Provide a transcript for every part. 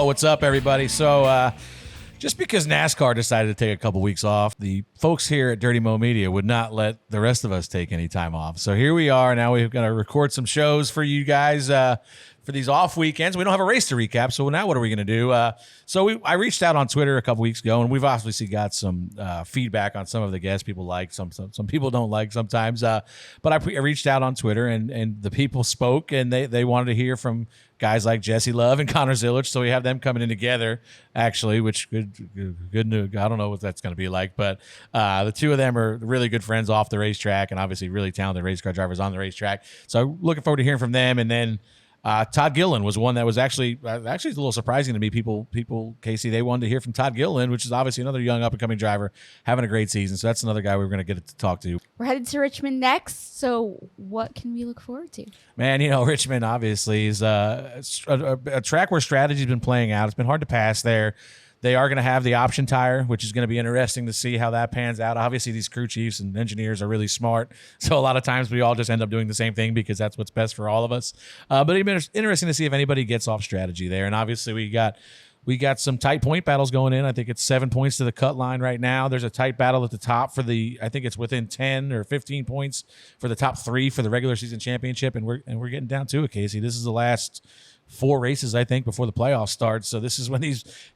What's up, everybody? So, just because NASCAR decided to take a couple weeks off, the folks here at Dirty Mo Media would not let the rest of us take any time off. So here we are. Now we've got to record some shows for you guys for these off weekends. We don't have a race to recap, so now what are we going to do? I reached out on Twitter a couple weeks ago, and we've obviously got some feedback on some of the guests people like, some people don't like sometimes. But I reached out on Twitter, and the people spoke, and they wanted to hear from guys like Jesse Love and Connor Zilisch, so we have them coming in together, actually, which good news. I don't know what that's going to be like, but the two of them are really good friends off the racetrack and obviously really talented race car drivers on the racetrack. So looking forward to hearing from them. And then Todd Gilliland was one that was actually it's a little surprising to me. People, Casey, they wanted to hear from Todd Gilliland, which is obviously another young up-and-coming driver having a great season. So that's another guy we're going to get to talk to. We're headed to Richmond next, so what can we look forward to? Man, Richmond obviously is a track where strategy's been playing out. It's been hard to pass there. They are going to have the option tire, which is going to be interesting to see how that pans out. Obviously, these crew chiefs and engineers are really smart, so a lot of times we all just end up doing the same thing because that's what's best for all of us. But it'd be interesting to see if anybody gets off strategy there. And obviously, we got some tight point battles going in. I think it's 7 points to the cut line right now. There's a tight battle at the top I think it's within 10 or 15 points for the top 3 for the regular season championship, and we're getting down to it, Casey. This is the last 4 races, I think, before the playoffs start. So this is when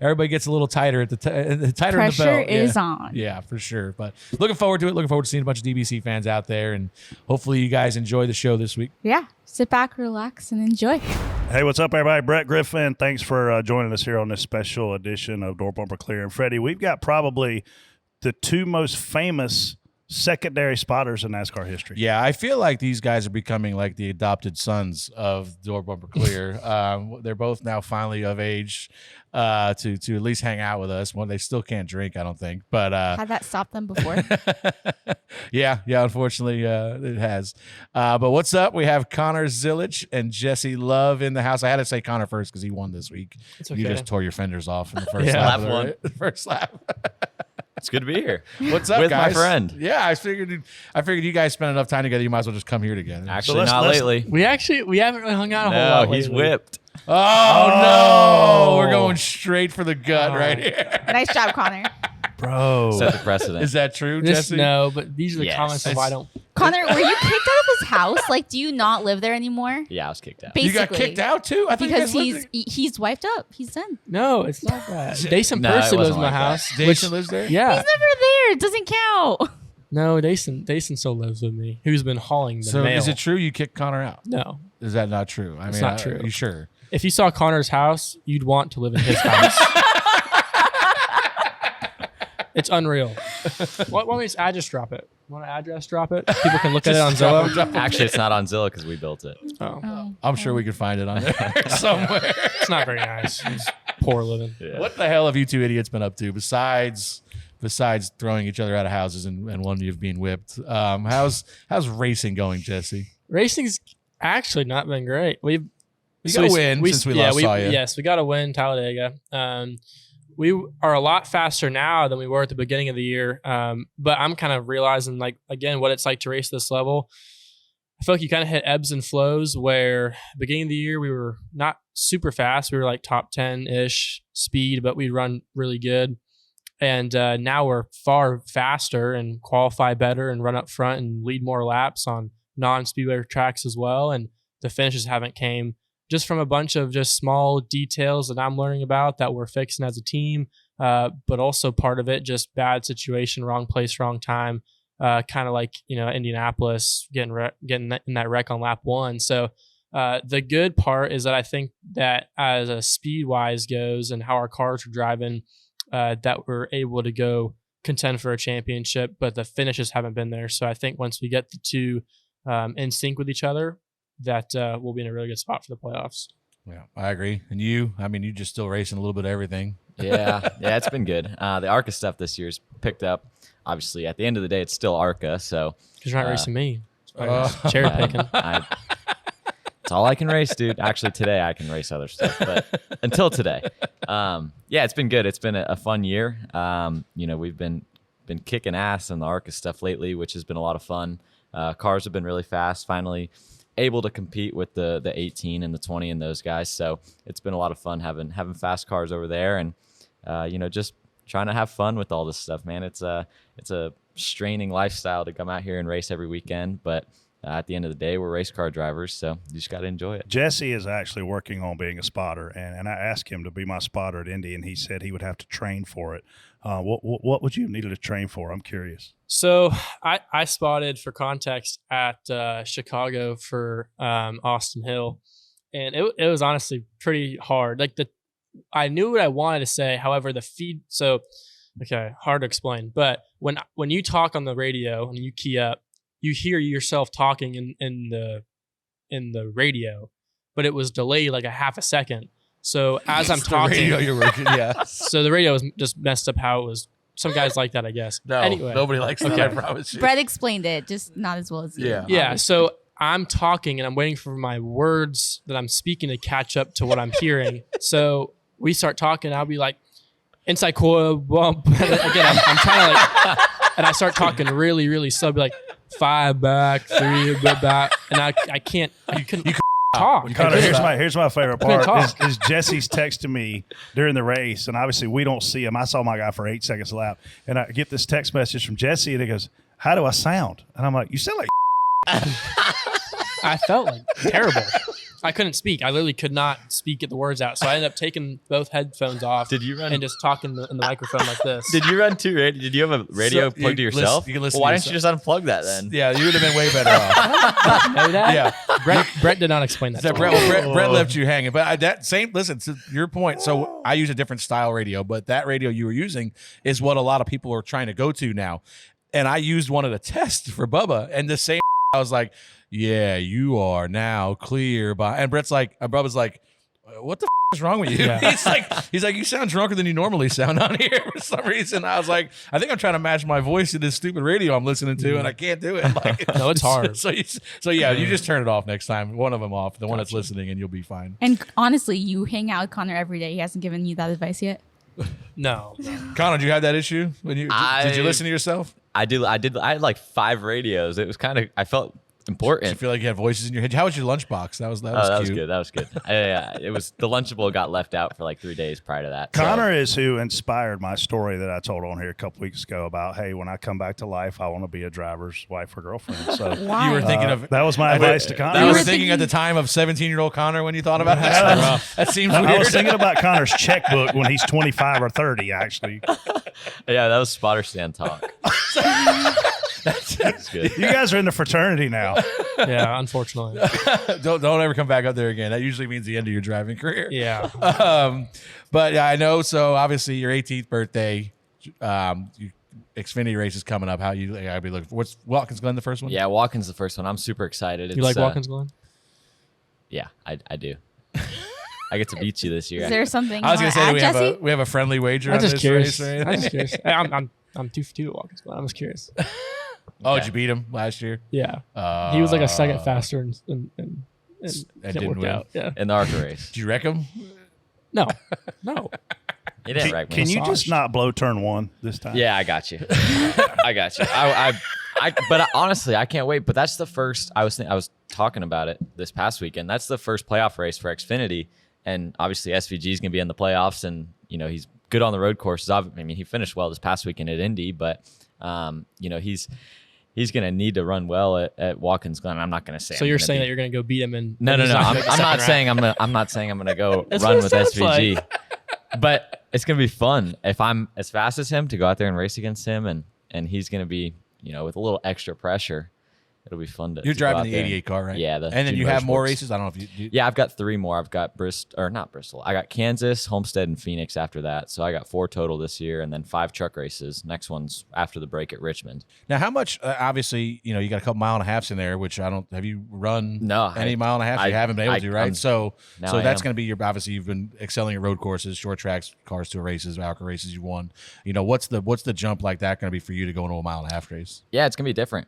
everybody gets a little tighter at the tighter in the belt. Pressure is on. Yeah, for sure. But looking forward to it. Looking forward to seeing a bunch of DBC fans out there, and hopefully you guys enjoy the show this week. Yeah, sit back, relax, and enjoy. Hey, what's up, everybody? Brett Griffin. Thanks for joining us here on this special edition of Door Bumper Clear. And Freddie, we've got probably the 2 most famous secondary spotters in NASCAR history. Yeah, I feel like these guys are becoming like the adopted sons of Door Bumper Clear. They're both now finally of age to at least hang out with us. Well, they still can't drink, I don't think. But had that stopped them before? yeah, unfortunately it has. But what's up? We have Connor Zilisch and Jesse Love in the house. I had to say Connor first because he won this week. It's okay. You just tore your fenders off in the first lap. The first lap. It's good to be here. What's up, with guys? my friend. Yeah, I figured you guys spent enough time together. You might as well just come here together. Actually, not lately. We haven't really hung out a whole lot lately. He's whipped. Oh, no. We're going straight for the gut right here. Nice job, Connor. Bro. Set the precedent. Is that true, Jesse? No, but these are the comments of why I don't. Connor, were you kicked out of his house? Like, do you not live there anymore? Yeah, I was kicked out. Basically. You got kicked out too? I think because he's wiped up. He's done. No, it's not that. Dason No, Percy it lives wasn't in my like house. Dason lives there? Yeah. He's never there. It doesn't count. No, Dason still lives with me. Who's been hauling the So mail. is it true you kicked Connor out? No. Is that not true? It's not true. Are you sure? If you saw Connor's house, you'd want to live in his house. It's unreal. Why don't we just address drop it? Want to address drop it? People can look at it on Zillow. Actually, it's not on Zillow because we built it. Oh. I'm sure we could find it on there somewhere. It's not very nice. It's poor living. Yeah. What the hell have you two idiots been up to besides throwing each other out of houses and one of you being whipped? How's racing going, Jesse? Racing's actually not been great. We got a win since we last saw you. Yes, we got a win, Talladega. We are a lot faster now than we were at the beginning of the year. But I'm kind of realizing, like, again, what it's like to race this level. I feel like you kind of hit ebbs and flows where beginning of the year, we were not super fast. We were like top 10-ish speed, but we'd run really good. And now we're far faster and qualify better and run up front and lead more laps on non-speedway tracks as well. And the finishes haven't came just from a bunch of just small details that I'm learning about that we're fixing as a team, but also part of it, just bad situation, wrong place, wrong time, kind of like, Indianapolis getting in that wreck on lap 1. So the good part is that I think that as a speed-wise goes and how our cars are driving, that we're able to go contend for a championship, but the finishes haven't been there. So I think once we get the two in sync with each other, that we'll be in a really good spot for the playoffs. Yeah, I agree. And you just still racing a little bit of everything. Yeah, it's been good. The ARCA stuff this year's picked up. Obviously, at the end of the day, it's still ARCA. So because you're not racing me, cherry picking. It's all I can race, dude. Actually, today I can race other stuff, but until today, it's been good. It's been a fun year. We've been kicking ass in the ARCA stuff lately, which has been a lot of fun. Cars have been really fast. Finally able to compete with the 18 and the 20 and those guys. So it's been a lot of fun having fast cars over there, and just trying to have fun with all this stuff, man. It's a straining lifestyle to come out here and race every weekend, but at the end of the day, we're race car drivers, so you just got to enjoy it. Jesse is actually working on being a spotter, and I asked him to be my spotter at Indy, and he said he would have to train for it. What would you have needed to train for? I'm curious. So I spotted, for context, at Chicago for Austin Hill, and it was honestly pretty hard. Like I knew what I wanted to say, however, the feed. So okay, hard to explain. But when you talk on the radio and you key up, you hear yourself talking in the radio, but it was delayed like a half a second. So as I'm talking, radio you're working, yeah. So the radio was just messed up how it was. Some guys like that, I guess. No, anyway, nobody likes that. Okay. I promise you. Brett explained it, just not as well as you. Yeah. Yeah. So I'm talking and I'm waiting for my words that I'm speaking to catch up to what I'm hearing. So we start talking. I'll be like, inside coil bump. Again, I'm trying to and I start talking really, really slow. I'll be like, 5 back, 3 back, and I couldn't talk. Connor, here's my favorite couldn't part talk. is Jesse's texting me during the race, and obviously we don't see him. I saw my guy for 8 seconds a lap, and I get this text message from Jesse, and he goes, "How do I sound?" And I'm like, "You sound like." I felt like terrible. I couldn't speak. I literally could not get the words out. So I ended up taking both headphones off. Did you run and just talking in the microphone like this? Did you run two radio? Did you have a radio plugged to yourself? You can listen Well, why to didn't you just unplug that then? Yeah, you would have been way better off. Know that? Yeah. Brett did not explain that. So to me. Brett left you hanging. But listen, to your point. So I use a different style radio, but that radio you were using is what a lot of people are trying to go to now. And I used one of the tests for Bubba, and the same. I was like, "Yeah, you are now clear." And Brett's like, Bubba's like, "What the is wrong with you?" Yeah. He's like, "You sound drunker than you normally sound on here for some reason." I was like, "I think I'm trying to match my voice to this stupid radio I'm listening to, and I can't do it." Like, No, it's hard. So yeah, you just turn it off next time. One of them off, the one that's listening, and you'll be fine. And honestly, you hang out with Connor every day. He hasn't given you that advice yet. No. Connor, did you have that issue when did you listen to yourself? I had like 5 radios. It was I felt important. Did you feel like you had voices in your head? How was your lunchbox? That was that was cute. good. That was good. It was the Lunchable got left out for like 3 days prior to that. Connor is who inspired my story that I told on here a couple weeks ago about, hey, when I come back to life, I want to be a driver's wife or girlfriend. So Why? You were thinking of that was my advice to Connor. You were were thinking thinking- at the time of 17-year-old Connor when you thought about that. That seems weird. I was thinking about Connor's checkbook when he's 25 or 30, actually. Yeah, that was spotter stand talk. That's good. You guys are in the fraternity now. Yeah, unfortunately. don't ever come back up there again. That usually means the end of your driving career. Yeah. But yeah, I know. So obviously, your 18th birthday, Xfinity race is coming up. How you? I'll be looking. What's Watkins Glen the first one? Yeah, Watkins the first one. I'm super excited. You like Watkins, Glen? Yeah, I do. I get to beat you this year. Is there something I was you gonna want say, to do add, Jesse? we have a friendly wager I'm on just this curious. race or I'm anything? just curious. I'm 2 for 2 at Watkins, Glen. I'm just curious. Oh, did you beat him last year? Yeah. He was like a second faster and it didn't worked win. out. Yeah. In the ARCA race. Did you wreck him? No. He didn't wreck me. Can you Massage. just not blow turn 1 this time? Yeah, I got you. I got you. Honestly, I can't wait. But that's the first. I was talking about it this past weekend. That's the first playoff race for Xfinity, and obviously SVG is going to be in the playoffs, and he's good on the road courses. I mean, he finished well this past weekend at Indy, but he's going to need to run well at Watkins Glen. I'm not going to say. So you're saying that you're going to go beat him in? No. he's I'm gonna make the not second saying I'm not saying I'm going to go That's run what with it sounds SVG. But it's going to be fun if I'm as fast as him to go out there and race against him, and he's going to be, with a little extra pressure. It'll be fun to. You're to go driving out the there 88 car, right? Yeah. And then Junior you have more Motorsports. races. I don't know if you. Yeah, I've got 3 more. I've got not Bristol. I got Kansas, Homestead, and Phoenix after that. So I got 4 total this year, and then 5 truck races. Next one's after the break at Richmond. Now, how much? Obviously, you got a couple mile and a halves in there, which I don't. Have you run? No, any mile and a half? You haven't been able to, right? So that's going to be your. Obviously, you've been excelling at road courses, short tracks, cars tour races, ARCA races. You won. What's the jump like that going to be for you to go into a mile and a half race? Yeah, it's gonna be different.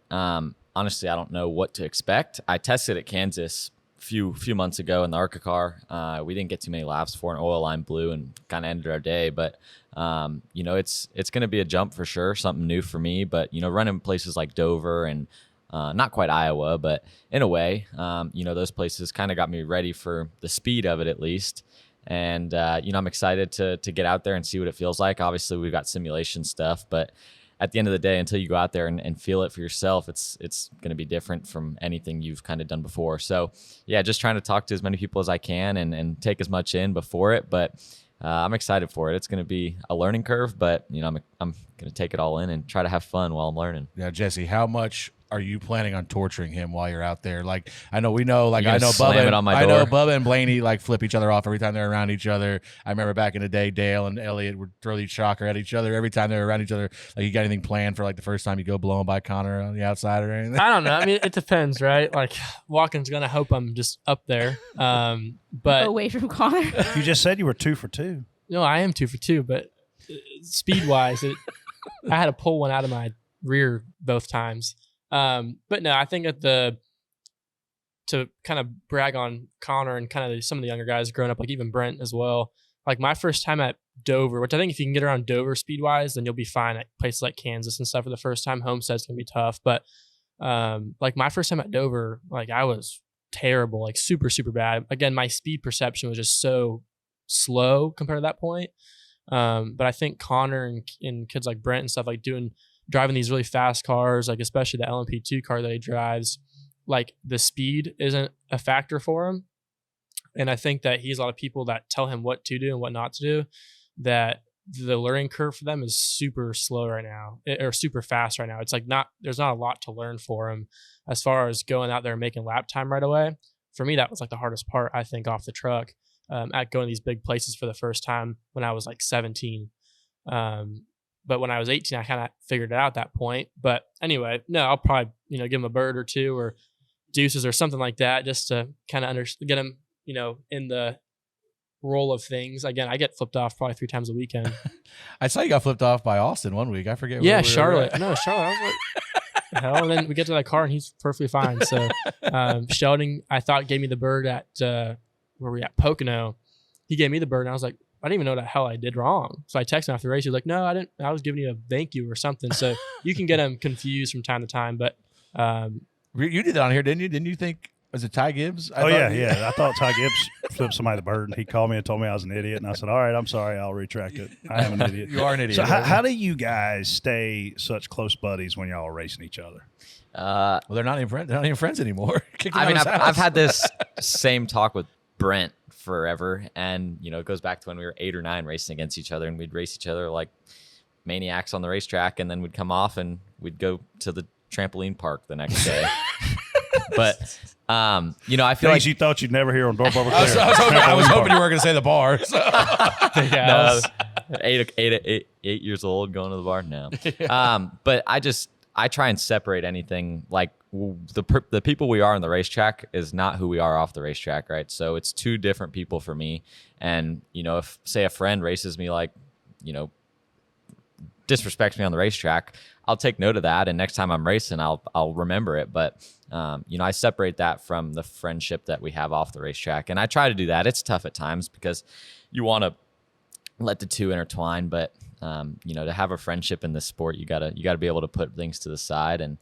Honestly, I don't know what to expect. I tested at Kansas a few months ago in the ARCA car. We didn't get too many laps for an oil line blew and kind of ended our day. But it's going to be a jump for sure, something new for me. But running places like Dover and not quite Iowa, but in a way, those places kind of got me ready for the speed of it at least. And, I'm excited to get out there and see what it feels like. Obviously, we've got simulation stuff, but at the end of the day, until you go out there and feel it for yourself, it's going to be different from anything you've kind of done before. So, yeah, just trying to talk to as many people as I can and take as much in before it. But I'm excited for it. It's going to be a learning curve, but, I'm going to take it all in and try to have fun while I'm learning. Yeah, Jesse, how much are you planning on torturing him while you're out there? Like, I know slam it on my I door? know Bubba and Blaney like flip each other off every time they're around each other. I remember back in the day, Dale and Elliot would throw the shocker at each other every time they were around each other. Like, you got anything planned for like the first time you go blowing by Connor on the outside or anything? I don't know. I mean, it depends, right? Like, Watkins gonna hope I'm just up there, but Away from Connor. You just said you were 2 for 2. no, I am 2 for 2. But speed wise, I had to pull one out of my rear both times. But no, I think to kind of brag on Connor and kind of some of the younger guys growing up, like even Brent as well. Like my first time at Dover, which I think if you can get around Dover speed wise, then you'll be fine at places like Kansas and stuff for the first time. Homestead's gonna be tough, but like my first time at Dover, like I was terrible, like super, super bad. Again, my speed perception was just so slow compared to that point. But I think Connor and kids like Brent and stuff like driving these really fast cars, like especially the LMP2 car that he drives, like the speed isn't a factor for him. And I think that he has a lot of people that tell him what to do and what not to do, that the learning curve for them is super slow right now, or super fast right now. It's like there's not a lot to learn for him as far as going out there and making lap time right away. For me, that was like the hardest part, I think, off the truck, at going to these big places for the first time when I was like 17. But when I was 18, I kind of figured it out at that point. But anyway, no, I'll probably, give him a bird or two or deuces or something like that, just to kind of get him, in the roll of things. Again, I get flipped off probably 3 times a weekend. I saw you got flipped off by Austin one week. I forget. Yeah, where we were Charlotte. at. No, Charlotte. I was like, the hell? And then we get to that car and he's perfectly fine. So Sheldon, I thought, gave me the bird at where were we at? Pocono. He gave me the bird and I was like, I didn't even know what the hell I did wrong. So I texted him after the race. He was like, no, I didn't. I was giving you a thank you or something. So you can get him confused from time to time. But You did that on here, didn't you? Didn't you think, was it Ty Gibbs? Yeah. I thought Todd Gibbs flipped somebody the bird, and he called me and told me I was an idiot. And I said, all right, I'm sorry. I'll retract it. I am an idiot. You are an idiot. So right? how do you guys stay such close buddies when y'all are racing each other? Well, they're not even friends anymore. Kicked him I out mean, of his house. I've had this same talk with Brent forever, and it goes back to when we were 8 or 9 racing against each other, and we'd race each other like maniacs on the racetrack, and then we'd come off and we'd go to the trampoline park the next day. But I feel Things like you thought you'd never hear on Door Bumper I was, Clear. I was hoping you were going to say the bar. So. yeah, eight years old going to the bar now. But I try and separate anything like the people we are on the racetrack is not who we are off the racetrack, right? So it's 2 different people for me. And if say a friend races me like, disrespects me on the racetrack, I'll take note of that, and next time I'm racing, I'll remember it. But I separate that from the friendship that we have off the racetrack, and I try to do that. It's tough at times because you want to let the 2 intertwine, but to have a friendship in this sport, you gotta be able to put things to the side and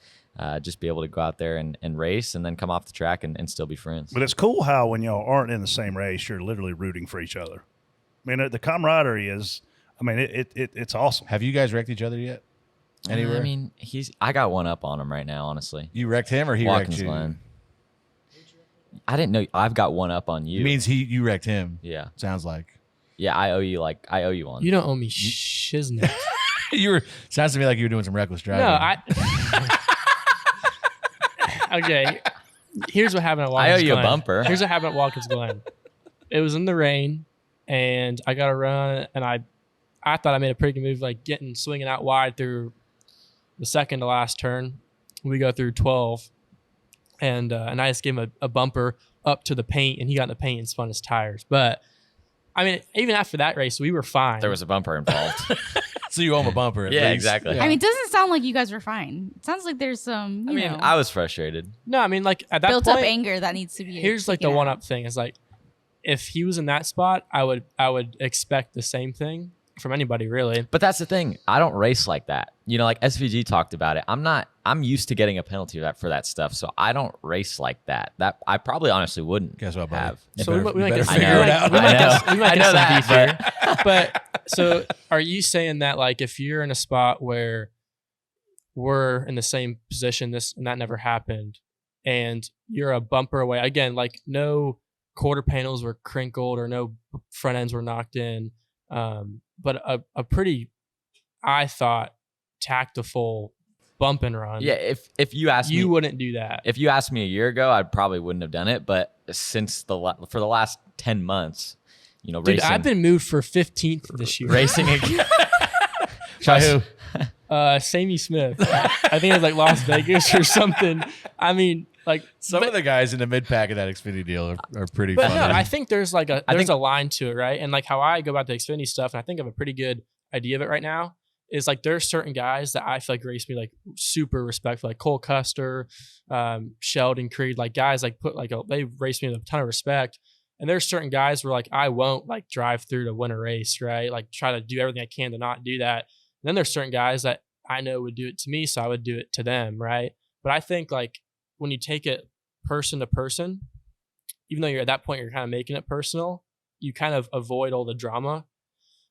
just be able to go out there and race, and then come off the track and still be friends. But it's cool how when y'all aren't in the same race, you're literally rooting for each other. I mean, the camaraderie is, it's awesome. Have you guys wrecked each other yet? Anywhere? I mean, I got one up on him right now, honestly. You wrecked him or he Watkins wrecked you? Glen. I didn't know. I've got one up on you. It means you wrecked him. Yeah. Sounds like. Yeah, I owe you one. you don't owe me shiznit. Sounds to me like you were doing some reckless driving. No, okay. Here's what happened at Watkins I owe you Glen. a bumper. Here's what happened at Watkins Glen. It was in the rain, and I got a run, and I thought I made a pretty good move, like swinging out wide through the second to last turn. We go through 12, and I just gave him a bumper up to the paint, and he got in the paint and spun his tires. But I mean, even after that race, we were fine. There was a bumper involved. So you owe him a bumper. At Yeah, least. exactly. Yeah. I mean, it doesn't sound like you guys were fine. It sounds like there's some, you know, I was frustrated. No, I mean, like at that built point, up anger that needs to be. here's like the taken one out. up thing is like, if he was in that spot, I would expect the same thing. from anybody really. But that's the thing. I don't race like that. You know, like SVG talked about it. I'm used to getting a penalty for that stuff. So I don't race like that. That I probably honestly wouldn't Guess what, buddy? have. So we might better get figure it out. We might get some beef here. but But so are you saying that like if you're in a spot where we're in the same position, and that never happened, and you're a bumper away, again, like no quarter panels were crinkled or no front ends were knocked in, but a pretty, I thought, tactful bump and run. yeah, if you asked You me, wouldn't do that. if you asked me a year ago, I probably wouldn't have done it. But since for the last 10 months, you know, Dude, racing, I've been moved for 15th this year. racing again. By who? Sammy Smith. I think it was like Las Vegas or something. I mean, like Some of the guys in the mid pack of that Xfinity deal are pretty But fun. no, I think there's like a line to it, right? And like how I go about the Xfinity stuff, and I think I have a pretty good idea of it right now, is like there's certain guys that I feel like race me like super respectful, like Cole Custer, Sheldon Creed, like guys like they race me with a ton of respect. And there's certain guys where like I won't like drive through to win a race, right? Like try to do everything I can to not do that. And then there's certain guys that I know would do it to me, so I would do it to them, right? But I think like when you take it person to person, even though you're at that point, you're kind of making it personal, you kind of avoid all the drama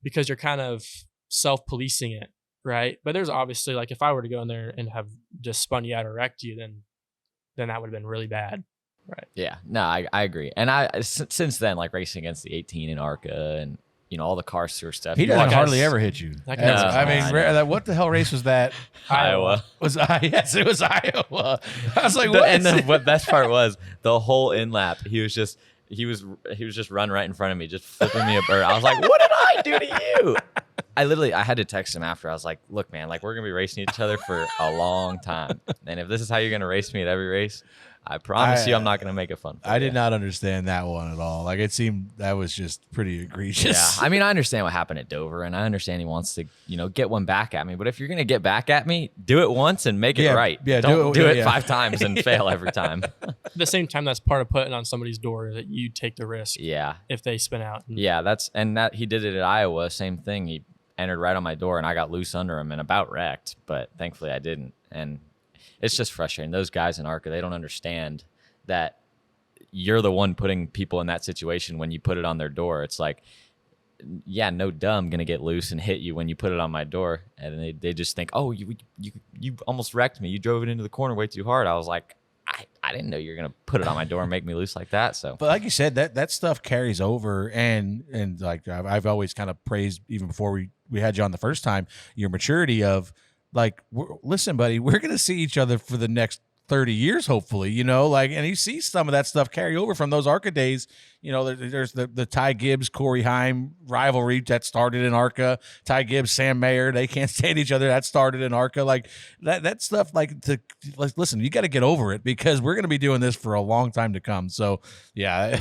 because you're kind of self-policing it, right? But there's obviously like if I were to go in there and have just spun you out or wrecked you, then that would have been really bad. Right. Yeah, no, I agree. And since then, like racing against the 18 in ARCA and, you know, all the car sewer stuff. He you know, doesn't like hardly ever hit you. That guy's I mean, fine. what the hell race was that? Iowa. Yes, it was Iowa. I was like, what? And the best part was the whole in lap. He was just run right in front of me, just flipping me a bird. I was like, what did I do to you? I had to text him after. I was like, look, man, like we're gonna be racing each other for a long time, and if this is how you're gonna race me at every race, I promise you I'm not going to make it fun for I you. did not understand that one at all. Like it seemed that was just pretty egregious. Yeah, I mean, I understand what happened at Dover, and I understand he wants to, you know, get one back at me. But if you're going to get back at me, do it once and make it right. Yeah, don't do it yeah. 5 times and fail every time. At the same time, that's part of putting on somebody's door that you take the risk Yeah, if they spin out. yeah, that he did it at Iowa. Same thing. He entered right on my door, and I got loose under him and about wrecked. But thankfully, I didn't. And it's just frustrating. Those guys in ARCA, they don't understand that you're the one putting people in that situation when you put it on their door. It's like, yeah, no dumb gonna get loose and hit you when you put it on my door, and they just think, oh, you almost wrecked me. You drove it into the corner way too hard. I was like, I didn't know you were gonna put it on my door and make me loose like that. So, But like you said, that stuff carries over, and like I've always kind of praised even before we had you on the first time, your maturity of like, listen, buddy, we're gonna see each other for the next 30 years, hopefully, you know, like, and you see some of that stuff carry over from those ARCA days. You know, there's the Ty Gibbs, Corey Heim rivalry that started in ARCA. Ty Gibbs, Sam Mayer, they can't stand each other. That started in ARCA. Like that stuff, like listen, you got to get over it because we're going to be doing this for a long time to come. So yeah,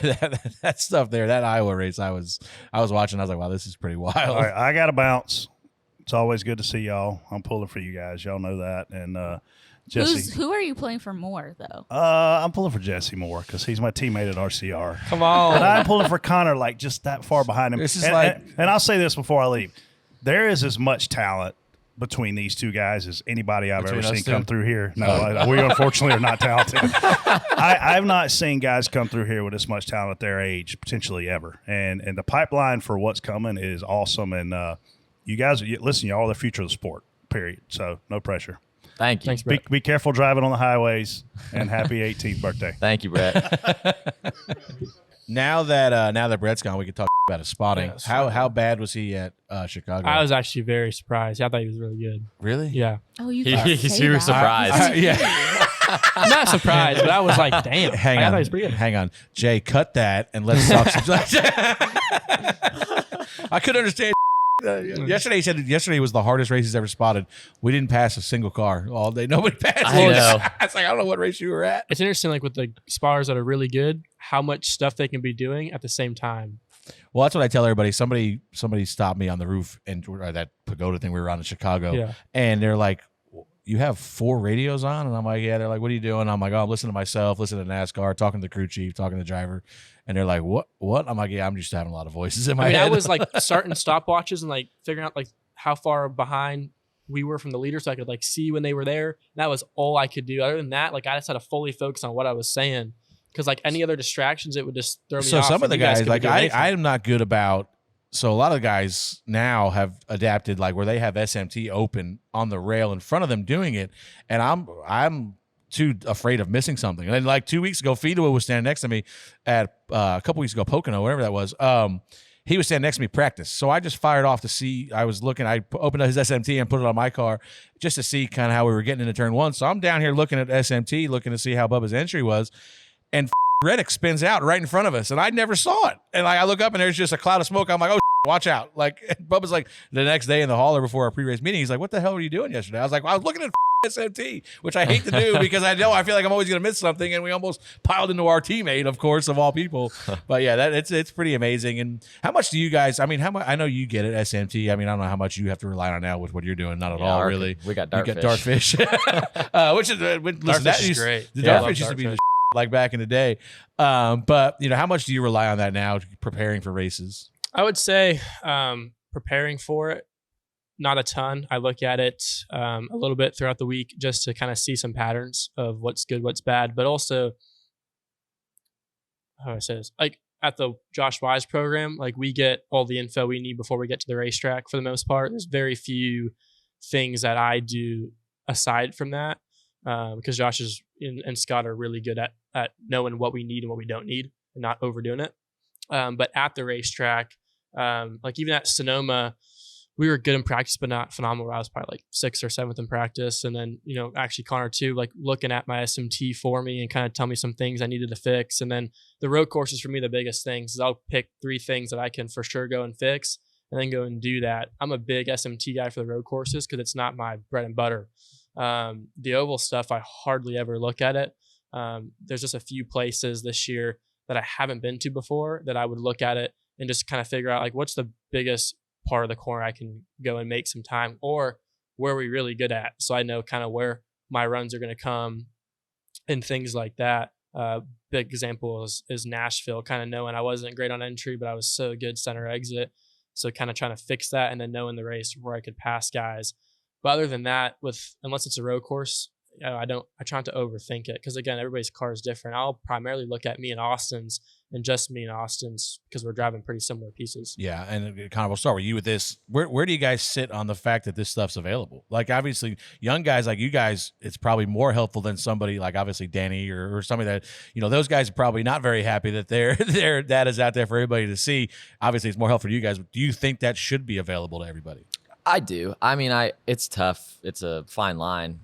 that stuff there, that Iowa race, I was watching. I was like, wow, this is pretty wild. All right, I got to bounce. It's always good to see y'all. I'm pulling for you guys. Y'all know that. And Jesse. Who are you pulling for more though? I'm pulling for Jesse Moore because he's my teammate at RCR. Come on. And I'm pulling for Connor, like just that far behind him. This is and I'll say this before I leave: there is as much talent between these two guys as anybody I've Between ever us seen two? come through here. No, we unfortunately are not talented. I've not seen guys come through here with this much talent at their age, potentially ever. And the pipeline for what's coming is awesome. And you guys, listen, y'all are the future of the sport. Period. So no pressure. thank you. Thanks, Brett. Be careful driving on the highways, and happy 18th birthday. Thank you, Brett. Now that Brett's gone, we could talk about his spotting. Yeah, How bad was he at Chicago? I was actually very surprised. I thought he was really good. really? Yeah. Oh, you He can't was say that. surprised. Yeah. I'm not surprised, but I was like, damn. Hang I on. thought he was pretty good. Hang on. Jay, cut that and let's talk some. I couldn't understand. Yesterday he said yesterday was the hardest race he's ever spotted. We didn't pass a single car all day. Nobody passed. I know. It's like I don't know what race you were at. It's interesting, like with the spotters that are really good, how much stuff they can be doing at the same time. Well, that's what I tell everybody. Somebody stopped me on the roof and that pagoda thing we were on in Chicago, Yeah. and they're like, you have 4 radios on? And I'm like, yeah. They're like, what are you doing? I'm like, oh, I'm listening to myself, listening to NASCAR, talking to the crew chief, talking to the driver. And they're like, what? I'm like, yeah, I'm just having a lot of voices in my head. I was like starting stopwatches and like figuring out like how far behind we were from the leader so I could like see when they were there. And that was all I could do. Other than that, like I just had to fully focus on what I was saying. Because like any other distractions, it would just throw me off. So some of the guys, like I am not good about. So a lot of guys now have adapted, like where they have SMT open on the rail in front of them doing it, and I'm too afraid of missing something. And then like 2 weeks ago, Fido was standing next to me at a couple weeks ago, Pocono, whatever that was. He was standing next to me practice, so I just fired off to see. I was looking. I opened up his SMT and put it on my car just to see kind of how we were getting into turn 1. So I'm down here looking at SMT, looking to see how Bubba's entry was, and Reddick spins out right in front of us, and I never saw it. And like I look up, and there's just a cloud of smoke. I'm like, oh, watch out. Like Bubba's like the next day in the hauler before our pre-race meeting, he's like, what the hell were you doing yesterday? I was like, well, I was looking at SMT, which I hate to do because I feel like I'm always going to miss something, and we almost piled into our teammate, of course, of all people. But yeah, it's pretty amazing. And how much do you guys? I mean, how much? I know you get it SMT. I mean, I don't know how much you have to rely on now with what you're doing. Not at all, ARCA. really. We got Dartfish, which is Dartfish is great. The Yeah, Dartfish used to be the like back in the day. But how much do you rely on that now, preparing for races? I would say preparing for it, not a ton. I look at it a little bit throughout the week just to kind of see some patterns of what's good, what's bad, but also, how do I say this? Like at the Josh Wise program, like we get all the info we need before we get to the racetrack for the most part. There's very few things that I do aside from that because Josh and Scott are really good at knowing what we need and what we don't need and not overdoing it. But at the racetrack, like even at Sonoma, we were good in practice, but not phenomenal. I was probably like 6th or 7th in practice. And then, actually Connor too, like looking at my SMT for me and kind of tell me some things I needed to fix. And then the road courses for me, the biggest things is I'll pick 3 things that I can for sure go and fix and then go and do that. I'm a big SMT guy for the road courses because it's not my bread and butter. The oval stuff, I hardly ever look at it. There's just a few places this year that I haven't been to before that I would look at it and just kind of figure out like what's the biggest part of the corner I can go and make some time, or where are we really good at, so I know kind of where my runs are going to come and things like that. Big example is Nashville, kind of knowing I wasn't great on entry, but I was so good center exit, so kind of trying to fix that and then knowing the race where I could pass guys. But other than that, unless it's a road course, I try not to overthink it because again, everybody's car is different. I'll primarily look at me and Austin's and just me and Austin's because we're driving pretty similar pieces. Yeah, and Connor, we'll start with you with this. Where do you guys sit on the fact that this stuff's available? Like obviously, young guys like you guys, it's probably more helpful than somebody like obviously Danny or somebody that those guys are probably not very happy that their data is out there for everybody to see. Obviously, it's more helpful for you guys. Do you think that should be available to everybody? I do. I mean, it's tough. It's a fine line.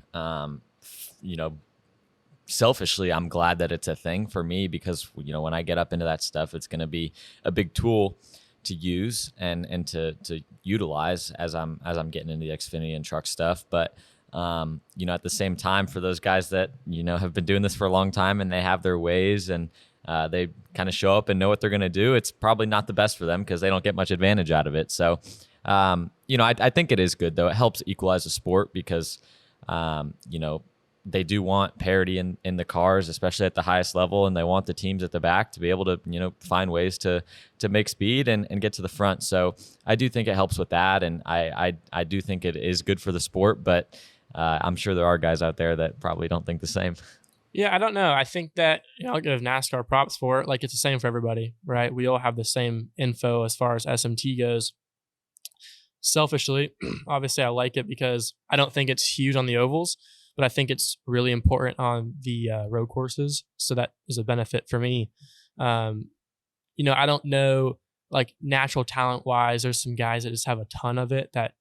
Selfishly, I'm glad that it's a thing for me because, when I get up into that stuff, it's going to be a big tool to use and to utilize as I'm getting into the Xfinity and truck stuff. But, at the same time, for those guys that, have been doing this for a long time and they have their ways and they kind of show up and know what they're going to do, it's probably not the best for them because they don't get much advantage out of it. So, I think it is good, though. It helps equalize the sport because, they do want parity in the cars, especially at the highest level, and they want the teams at the back to be able to, find ways to make speed and get to the front. So I do think it helps with that, and I do think it is good for the sport, but I'm sure there are guys out there that probably don't think the same. Yeah, I don't know. I think that I'll give NASCAR props for it. Like it's the same for everybody, right? We all have the same info as far as SMT goes. Selfishly, obviously I like it because I don't think it's huge on the ovals, but I think it's really important on the road courses. So that is a benefit for me. I don't know, like natural talent wise, there's some guys that just have a ton of it that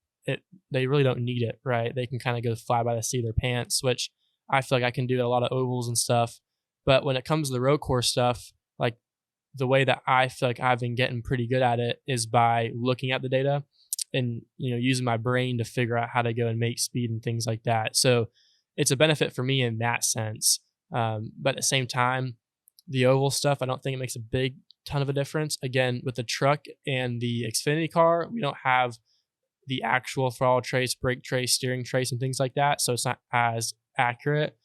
they really don't need it, right? They can kind of go fly by the seat of their pants, which I feel like I can do a lot of ovals and stuff. But when it comes to the road course stuff, like the way that I feel like I've been getting pretty good at it is by looking at the data and, using my brain to figure out how to go and make speed and things like that. So it's a benefit for me in that sense. But at the same time, the oval stuff, I don't think it makes a big ton of a difference. Again, with the truck and the Xfinity car, we don't have the actual throttle trace, brake trace, steering trace, and things like that. So it's not as accurate.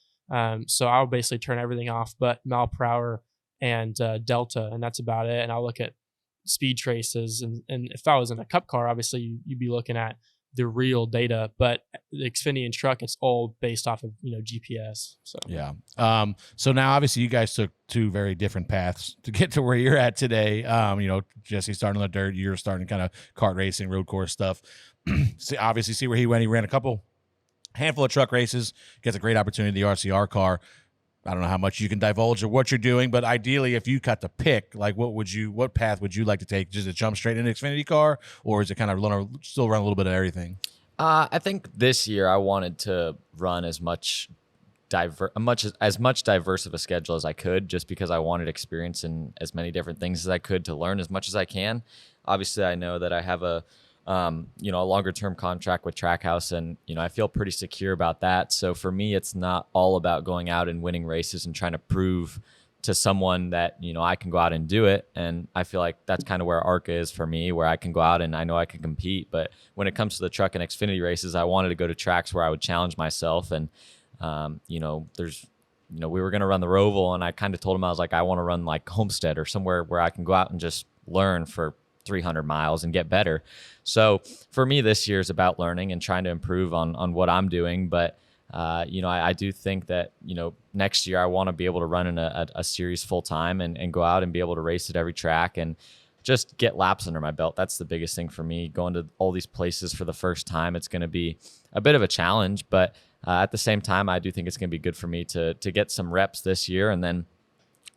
So I'll basically turn everything off but mile per hour and delta, and that's about it. And I'll look at speed traces. And if I was in a cup car, obviously you'd be looking at the real data, but the Xfinity and truck, it's all based off of, GPS. So yeah. So now obviously you guys took two very different paths to get to where you're at today. Jesse starting on the dirt, you're starting kind of kart racing, road course stuff. See where he went. He ran handful of truck races, gets a great opportunity, the RCR car. I don't know how much you can divulge or what you're doing, but ideally, if you got to pick, like what path would you like to take? Just to jump straight into Xfinity car, or is it kind of still run a little bit of everything? I think this year I wanted to run as much diverse of a schedule as I could, just because I wanted experience in as many different things as I could to learn as much as I can. Obviously, I know that I have a longer term contract with Trackhouse, and I feel pretty secure about that. So for me, it's not all about going out and winning races and trying to prove to someone that I can go out and do it. And I feel like that's kind of where ARCA is for me, where I can go out and I know I can compete. But when it comes to the truck and Xfinity races, I wanted to go to tracks where I would challenge myself. And we were going to run the Roval, and I kind of told him, I was like, I want to run like Homestead or somewhere where I can go out and just learn for 300 miles and get better. So for me, this year is about learning and trying to improve on what I'm doing. But, I do think that, next year I want to be able to run in a series full time and go out and be able to race at every track and just get laps under my belt. That's the biggest thing for me. Going to all these places for the first time, it's going to be a bit of a challenge, but at the same time, I do think it's going to be good for me to get some reps this year. And then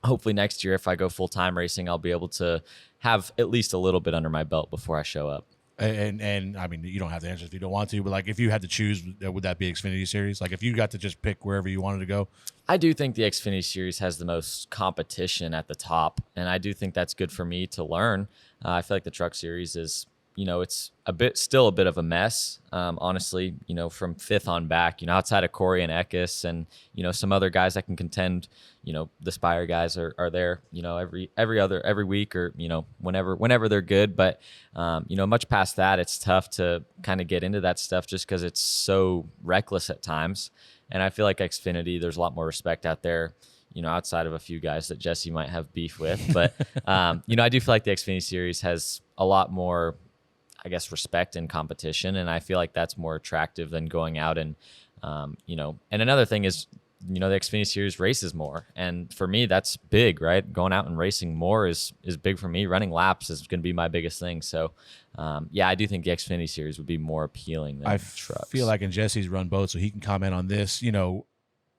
hopefully next year, if I go full time racing, I'll be able to have at least a little bit under my belt before I show up. And I mean, you don't have to answer if you don't want to, but like if you had to choose, would that be Xfinity Series? Like if you got to just pick wherever you wanted to go? I do think the Xfinity Series has the most competition at the top, and I do think that's good for me to learn. I feel like the Truck Series is, it's still a bit of a mess, honestly, from fifth on back, outside of Corey and Eckes and, some other guys that can contend, the Spire guys are there, every week or, whenever they're good. But, much past that, it's tough to kind of get into that stuff just because it's so reckless at times. And I feel like Xfinity, there's a lot more respect out there, outside of a few guys that Jesse might have beef with. But, I do feel like the Xfinity Series has a lot more, I guess, respect and competition. And I feel like that's more attractive than going out and, and another thing is, the Xfinity Series races more. And for me, that's big, right? Going out and racing more is big for me. Running laps is going to be my biggest thing. So, I do think the Xfinity Series would be more appealing than trucks. I feel like, and Jesse's run both, so he can comment on this.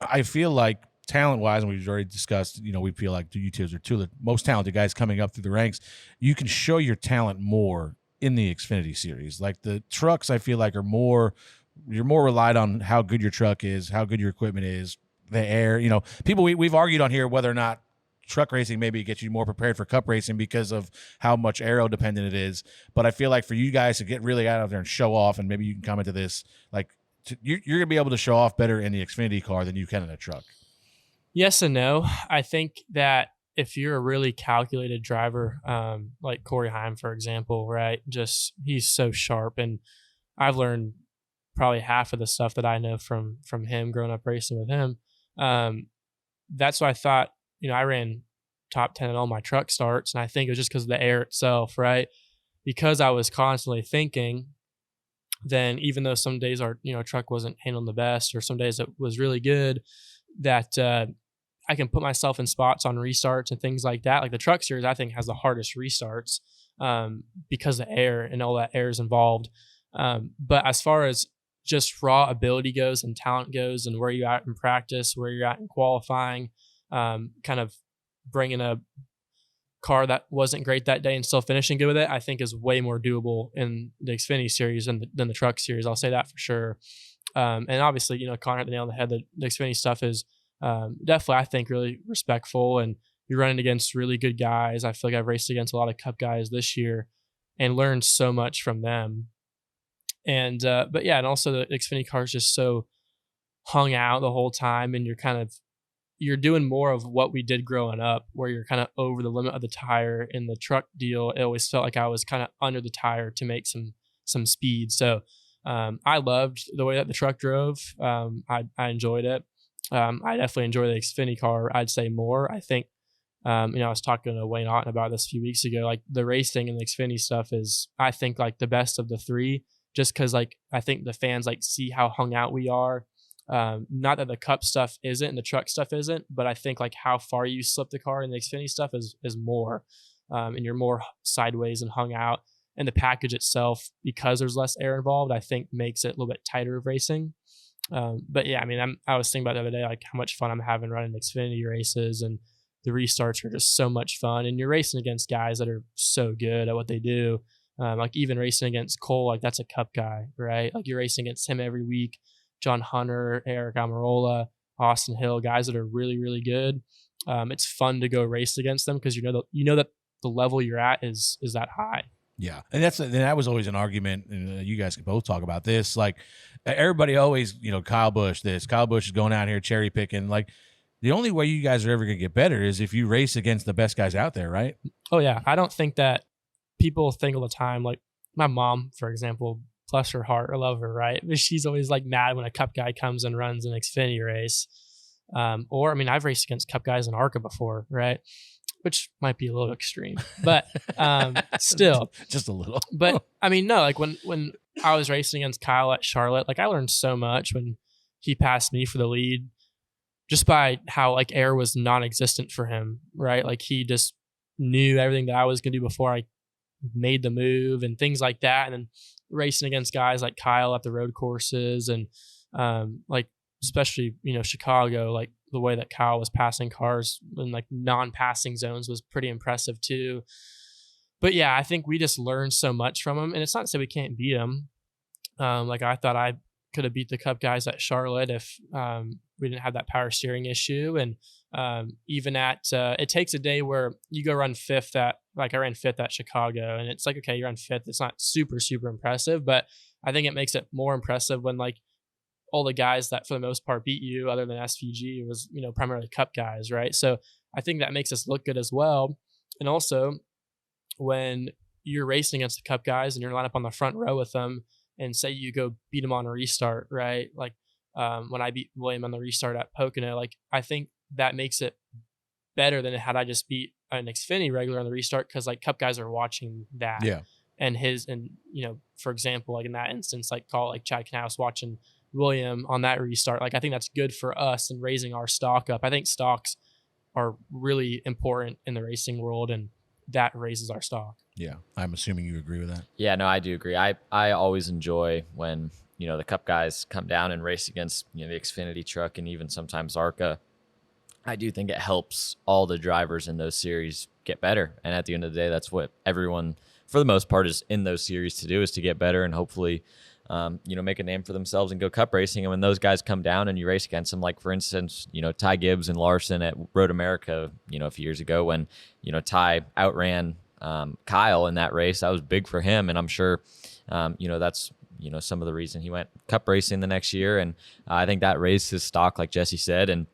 I feel like talent-wise, and we've already discussed, we feel like you two are two of the most talented guys coming up through the ranks. You can show your talent more in the Xfinity Series. Like the trucks, I feel like you're more relied on how good your truck is, how good your equipment is, the air. People we've argued on here whether or not truck racing maybe gets you more prepared for cup racing because of how much aero dependent it is. But I feel like for you guys to get really out there and show off, and maybe you can comment to this, like you're going to be able to show off better in the Xfinity car than you can in a truck. Yes and no. I think that if you're a really calculated driver, like Corey Heim, for example, right? Just he's so sharp, and I've learned probably half of the stuff that I know from him growing up racing with him. That's why I thought, I ran top 10 in all my truck starts, and I think it was just because of the air itself, right? Because I was constantly thinking, then even though some days our truck wasn't handling the best, or some days it was really good, that I can put myself in spots on restarts and things like that. Like the Truck Series, I think has the hardest restarts because the air and all that air is involved. But as far as just raw ability goes and talent goes, and where you're at in practice, where you're at in qualifying, kind of bringing a car that wasn't great that day and still finishing good with it, I think is way more doable in the Xfinity Series than the Truck Series. I'll say that for sure. And obviously, Connor hit the nail on the head. The Xfinity stuff is definitely, I think, really respectful, and you're running against really good guys. I feel like I've raced against a lot of Cup guys this year and learned so much from them. And but yeah, and also the Xfinity car is just so hung out the whole time, and you're doing more of what we did growing up, where you're kind of over the limit of the tire. In the truck deal, it always felt like I was kind of under the tire to make some some speed. So I loved the way that the truck drove. I enjoyed it. I definitely enjoy the Xfinity car, I'd say more. I think, I was talking to Wayne Otten about this a few weeks ago. Like the racing and the Xfinity stuff is, I think, like the best of the three, just because like I think the fans like see how hung out we are. Not that the Cup stuff isn't and the truck stuff isn't, but I think like how far you slip the car and the Xfinity stuff is more, and you're more sideways and hung out. And the package itself, because there's less air involved, I think makes it a little bit tighter of racing. But yeah, I mean, I was thinking about the other day, like how much fun I'm having running Xfinity races, and the restarts are just so much fun. And you're racing against guys that are so good at what they do. Like even racing against Cole, like that's a Cup guy, right? Like you're racing against him every week. John Hunter, Eric Almirola, Austin Hill, guys that are really, really good. It's fun to go race against them because you know that the level you're at is that high. Yeah, and that was always an argument, and you guys can both talk about this. Like everybody always, Kyle Busch is going out here cherry picking. Like the only way you guys are ever gonna get better is if you race against the best guys out there, right? Oh yeah, I don't think that people think all the time. Like my mom, for example, bless her heart, I love her, right? But she's always like mad when a Cup guy comes and runs an Xfinity race. Or I mean, I've raced against Cup guys in ARCA before, right? Which might be a little extreme, but still just a little. But I mean, no, like when I was racing against Kyle at Charlotte, like I learned so much when he passed me for the lead, just by how like air was non-existent for him, right? Like he just knew everything that I was gonna do before I made the move and things like that. And then racing against guys like Kyle at the road courses and like especially Chicago, like the way that Kyle was passing cars in like non-passing zones was pretty impressive too. But yeah, I think we just learned so much from him, and it's not to say we can't beat him. Like I thought I could have beat the Cup guys at Charlotte if we didn't have that power steering issue. And even at it takes a day where you go run fifth at, like I ran fifth at Chicago, and it's like, okay, you're on fifth. It's not super impressive, but I think it makes it more impressive when like all the guys that for the most part beat you other than SVG was, primarily Cup guys, right? So I think that makes us look good as well. And also when you're racing against the Cup guys and you're lined up on the front row with them and say you go beat them on a restart, right? Like when I beat William on the restart at Pocono, like I think that makes it better than had I just beat an Xfinity regular on the restart, because like Cup guys are watching that. Yeah. And for example, like in that instance, like call it like Chad Knaus watching William on that restart. Like I think that's good for us and raising our stock up. I think stocks are really important in the racing world, and that raises our stock. Yeah, I'm assuming you agree with that. Yeah, no, I do agree. I always enjoy when the Cup guys come down and race against the Xfinity truck and even sometimes ARCA. I do think it helps all the drivers in those series get better, and at the end of the day, that's what everyone for the most part is in those series to do, is to get better and hopefully make a name for themselves and go Cup racing. And when those guys come down and you race against them, like for instance, Ty Gibbs and Larson at Road America, a few years ago when, Ty outran Kyle in that race, that was big for him. And I'm sure, that's, some of the reason he went Cup racing the next year. And I think that raised his stock, like Jesse said. And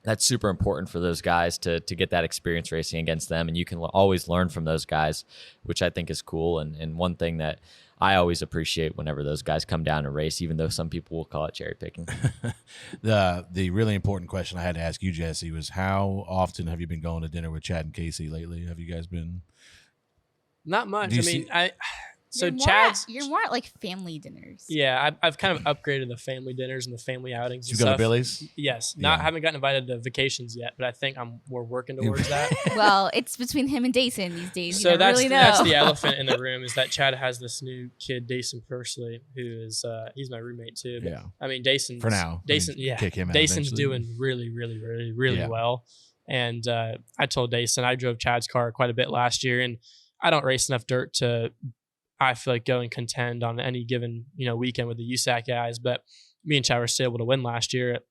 that's super important for those guys to get that experience racing against them. And you can always learn from those guys, which I think is cool. And one thing that I always appreciate whenever those guys come down and race, even though some people will call it cherry picking. The really important question I had to ask you, Jesse, was how often have you been going to dinner with Chad and Casey lately? Have you guys been? Not much. So you're more at like family dinners. Yeah, I've kind of upgraded the family dinners and the family outings. You go to Billy's? Yes. Haven't gotten invited to vacations yet, but I think we're working towards that. Well, it's between him and Dayson these days. So that's the elephant in the room, is that Chad has this new kid, Dayson Pursley, who is he's my roommate too. But, yeah. I mean, Dayson for now. Dayson, kick him out Dayson's eventually. doing really well. And I told Dayson I drove Chad's car quite a bit last year, and I don't race enough dirt to, I feel like, go and contend on any given weekend with the USAC guys. But me and Chad were still able to win last year at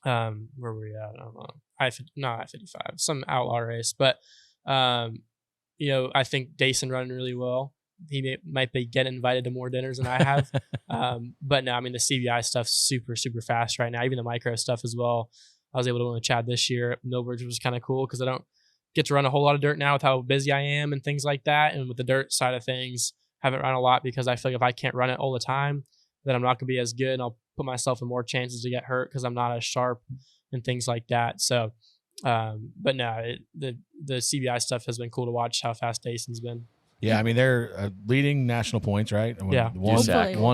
where were we at? I don't know. I-55, some outlaw race. But I think Dayson running really well. He might be getting invited to more dinners than I have. But no, I mean the CBI stuff's super fast right now. Even the micro stuff as well. I was able to win with Chad this year at Millbridge, which was kind of cool because I don't get to run a whole lot of dirt now with how busy I am and things like that. And with the dirt side of things, haven't run a lot because I feel like if I can't run it all the time, then I'm not going to be as good, and I'll put myself in more chances to get hurt because I'm not as sharp and things like that. So, but no, the CBI stuff has been cool to watch how fast Dason's been. Yeah, I mean they're leading national points, right? Yeah. one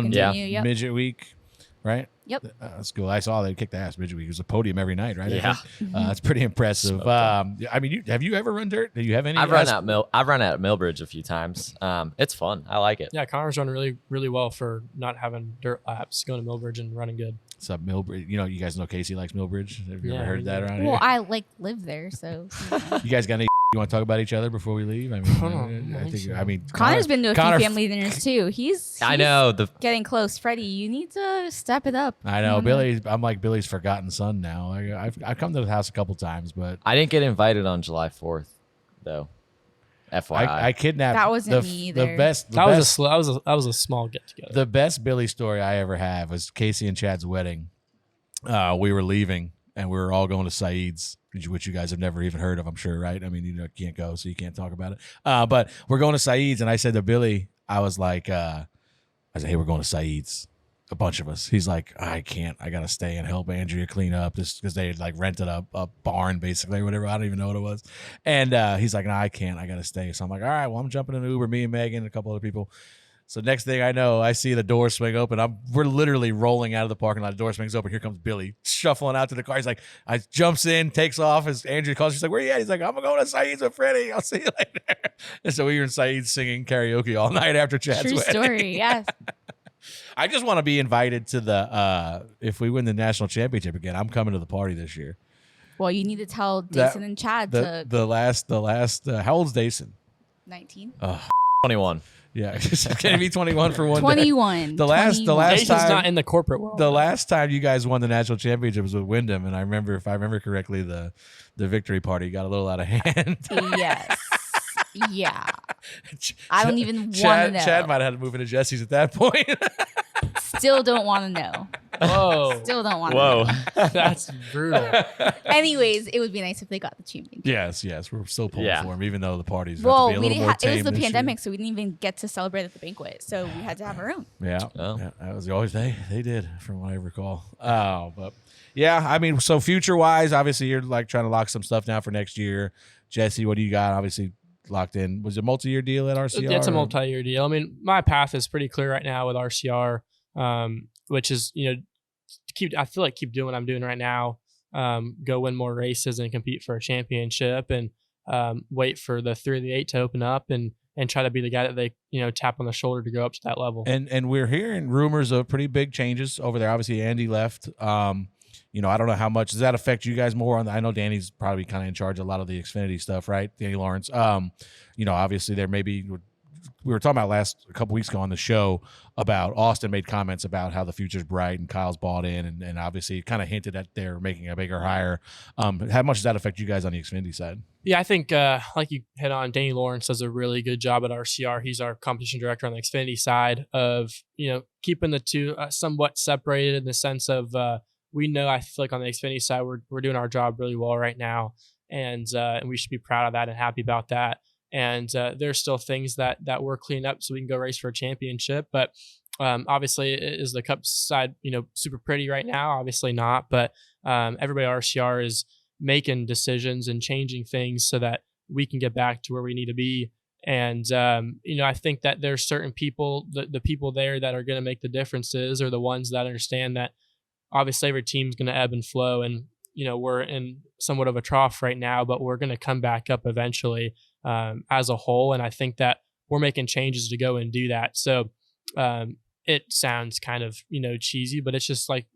Continue, yep. midget week, right? Yep. That's cool. I saw they kicked the ass midget week. It was a podium every night, right? Yeah. That's pretty impressive. Smoked I mean, have you ever run dirt? Do you have any? I've run at Millbridge a few times. It's fun. I like it. Yeah, Connor's run really, really well for not having dirt laps, going to Millbridge and running good. What's up, Millbridge? You know, you guys know Casey likes Millbridge. Have you ever heard that around Well, here? I live there, so. You guys got any? You want to talk about each other before we leave? I mean, I think. Connor's been to a few family dinners too. He's I know getting close. Freddie, you need to step it up. I know Billy. I'm like Billy's forgotten son now. I've come to the house a couple times, but I didn't get invited on July 4th, though. FYI, I kidnapped. That wasn't me either. That was a small get together. The best Billy story I ever had was Casey and Chad's wedding. We were leaving and we were all going to Saeed's, which you guys have never even heard of, I'm sure, right? I mean, you can't go, so you can't talk about it. But we're going to Saeed's, and I said to Billy, I was like, I said, hey, we're going to Saeed's. A bunch of us. He's like, I can't. I got to stay and help Andrea clean up this because they had like rented a barn basically or whatever. I don't even know what it was. And he's like, no, I can't. I got to stay. So I'm like, all right, well, I'm jumping in an Uber, me and Megan and a couple other people. So next thing I know, I see the door swing open. We're literally rolling out of the parking lot. The door swings open. Here comes Billy shuffling out to the car. He's like, I jumps in, takes off. As Andrea calls, she's like, where you at? He's like, I'm going to Saeed's with Freddie. I'll see you later. And so we were in Saeed's singing karaoke all night after Chad's True wedding. story, yes. I just want to be invited to the if we win the national championship again, I'm coming to the party this year. Well, you need to tell Dason and Chad the last how old's Dason? 19. 21. Yeah, can he be 21 for one 21. day? The last Jason's time not in the corporate world. The last time you guys won the national championship was with Wyndham, and I remember, if I remember correctly, the victory party got a little out of hand. Yes. Yeah. I don't even want to know. Chad might have had to move into Jesse's at that point. Still don't want to know. Whoa. Still don't want to know. That's brutal. Anyways, it would be nice if they got the championship. Yes, we're still pulling for him, even though the parties Well, have to be a little more it was tame the this pandemic, so we didn't even get to celebrate at the banquet. So we had to have our own. Yeah, Oh. yeah, that was the always they did, from what I recall. But yeah, I mean, so future wise, obviously you're like trying to lock some stuff down for next year. Jesse, what do you got? Obviously locked in. Was it a multi-year deal at RCR? It's a multi-year deal. I mean, my path is pretty clear right now with RCR, which is, I feel like keep doing what I'm doing right now. Go win more races and compete for a championship, and wait for the 3 of the 8 to open up and try to be the guy that they, tap on the shoulder to go up to that level. And we're hearing rumors of pretty big changes over there. Obviously, Andy left. I don't know how much does that affect you guys more. I know Danny's probably kind of in charge of a lot of the Xfinity stuff, right? Danny Lawrence. Obviously there may be. We were talking about a couple weeks ago on the show about Austin made comments about how the future's bright and Kyle's bought in, and obviously kind of hinted that they're making a bigger hire. How much does that affect you guys on the Xfinity side? Yeah, I think like you hit on, Danny Lawrence does a really good job at RCR. He's our competition director on the Xfinity side of, keeping the two somewhat separated in the sense of we know, I feel like on the Xfinity side, we're doing our job really well right now, and we should be proud of that and happy about that. And there's still things that we're cleaning up so we can go race for a championship. But obviously, is the Cup side, super pretty right now? Obviously not. But everybody at RCR is making decisions and changing things so that we can get back to where we need to be. And, I think that there's certain people, the people there that are going to make the differences are the ones that understand that obviously every team's going to ebb and flow. And, we're in somewhat of a trough right now, but we're going to come back up eventually as a whole. And I think that we're making changes to go and do that. So it sounds kind of, cheesy, but it's just like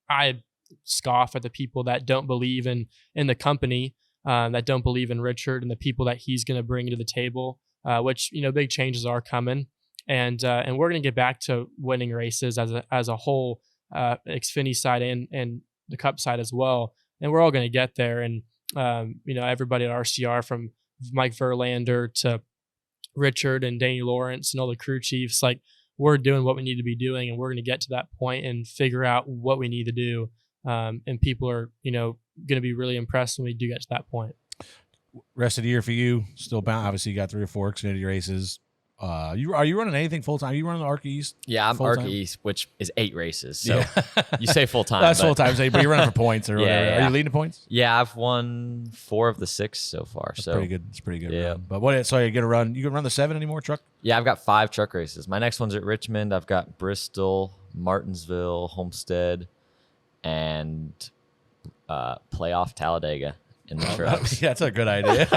I scoff at the people that don't believe in the company, that don't believe in Richard and the people that he's going to bring to the table, which, big changes are coming. And we're going to get back to winning races as a whole, Xfinity side and the Cup side as well. And we're all going to get there. And, everybody at RCR, from Mike Verlander to Richard and Danny Lawrence and all the crew chiefs, like, we're doing what we need to be doing, and we're going to get to that point and figure out what we need to do. And people are, going to be really impressed when we do get to that point. Rest of the year for you, still bound. Obviously, you got 3 or 4 Xfinity races. Are you running anything full time? Are you running the ARCA East? Yeah, I'm full-time? ARCA East, which is 8 races. So you say full time. That's full time, but you're running for points or whatever. Yeah. Are you leading the points? Yeah, I've won 4 of the 6 so far. That's so pretty good. It's pretty good. Yeah. Run. But what? So you get to run. You can run the 7 anymore truck? Yeah, I've got 5 truck races. My next one's at Richmond. I've got Bristol, Martinsville, Homestead, and playoff Talladega in the trucks. Yeah, that's a good idea.